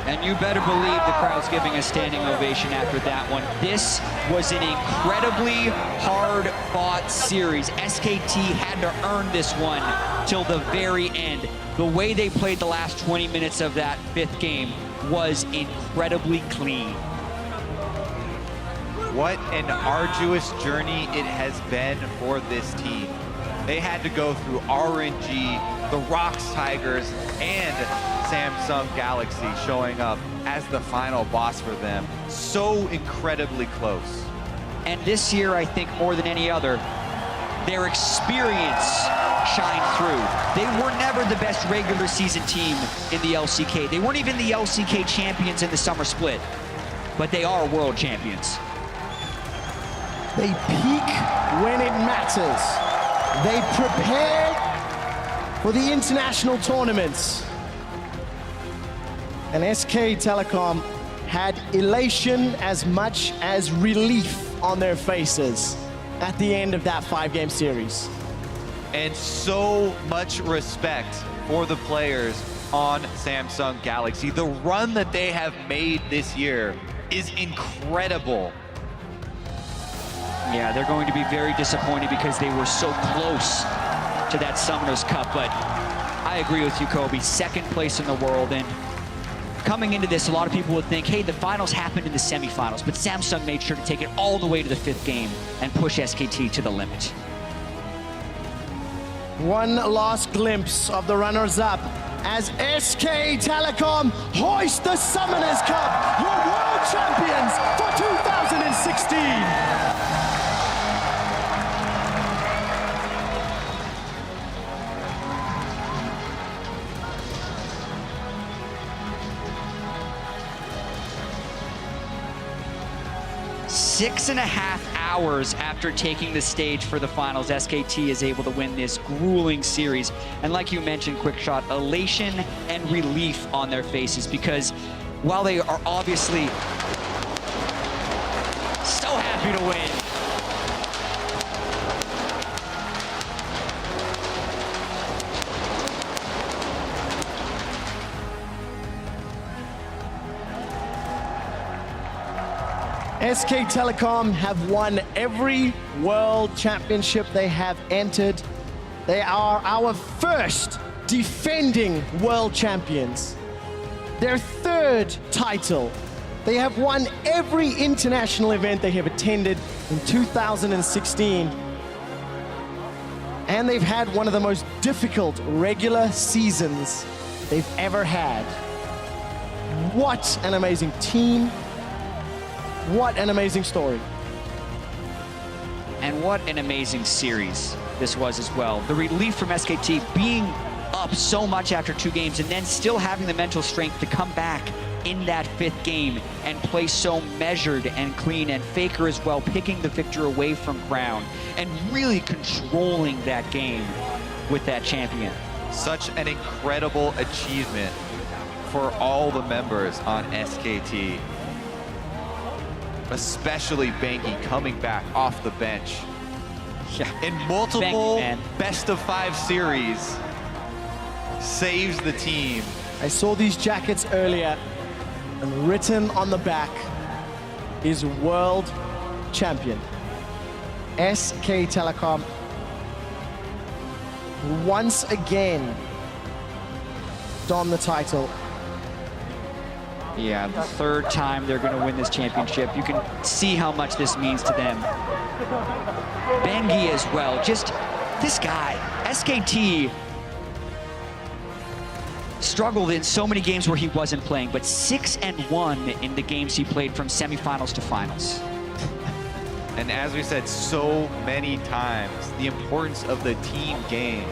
And you better believe the crowd's giving a standing ovation after that one. This was an incredibly hard-fought series. SKT had to earn this one till the very end. The way they played the last 20 minutes of that 5th game was incredibly clean. What an arduous journey it has been for this team. They had to go through RNG, the Rocks Tigers, and Samsung Galaxy showing up as the final boss for them. So incredibly close. And this year, I think more than any other, their experience shined through. They were never the best regular season team in the LCK. They weren't even the LCK champions in the summer split, but they are world champions. They peak when it matters. They prepare for the international tournaments. And SK Telecom had elation as much as relief on their faces at the end of that 5-game series. And so much respect for the players on Samsung Galaxy. The run that they have made this year is incredible. Yeah, they're going to be very disappointed because they were so close to that Summoners Cup, but I agree with you, Kobe. 2nd place in the world, and coming into this, a lot of people would think, hey, the finals happened in the semifinals, but Samsung made sure to take it all the way to the 5th game and push SKT to the limit. One last glimpse of the runners-up as SK Telecom hoist the Summoners Cup, your world champions for 2016. Six and a half hours after taking the stage for the finals, SKT is able to win this grueling series. And like you mentioned, QuickShot, elation and relief on their faces, because while they are obviously so happy to win, SK Telecom have won every world championship they have entered. They are our first defending world champions. Their 3rd title. They have won every international event they have attended in 2016. And they've had one of the most difficult regular seasons they've ever had. What an amazing team. What an amazing story. and what an amazing series this was as well. The relief from SKT being up so much after 2 games and then still having the mental strength to come back in that 5th game and play so measured and clean, and Faker as well picking the victor away from Crown and really controlling that game with that champion. Such an incredible achievement for all the members on SKT. Especially Bengi coming back off the bench. in multiple Bengi, man. best-of-5 series. Saves the team. I saw these jackets earlier, and written on the back is World Champion. SK Telecom once again don the title. Yeah, the third time they're going to win this championship. You can see how much this means to them. Bengi as well. Just this guy, SKT, struggled in so many games where he wasn't playing, but 6-1 in the games he played from semifinals to finals. And as we said so many times, the importance of the team game.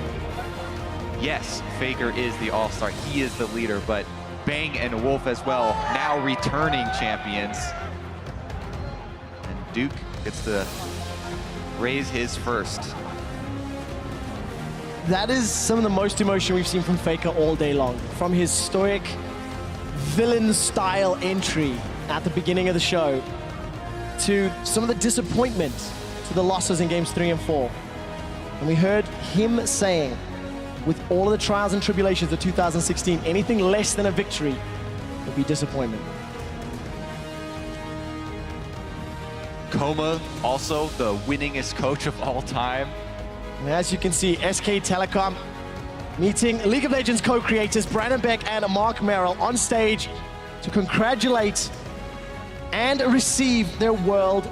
Yes, Faker is the all-star, he is the leader, but Bang and Wolf as well, now returning champions. And Duke gets to raise his first. That is some of the most emotion we've seen from Faker all day long. From his stoic villain-style entry at the beginning of the show to some of the disappointment to the losses in games 3 and 4. And we heard him saying, with all of the trials and tribulations of 2016, anything less than a victory would be disappointment. Coma, also the winningest coach of all time. And as you can see, SK Telecom meeting League of Legends co-creators Brandon Beck and Mark Merrill on stage to congratulate and receive their world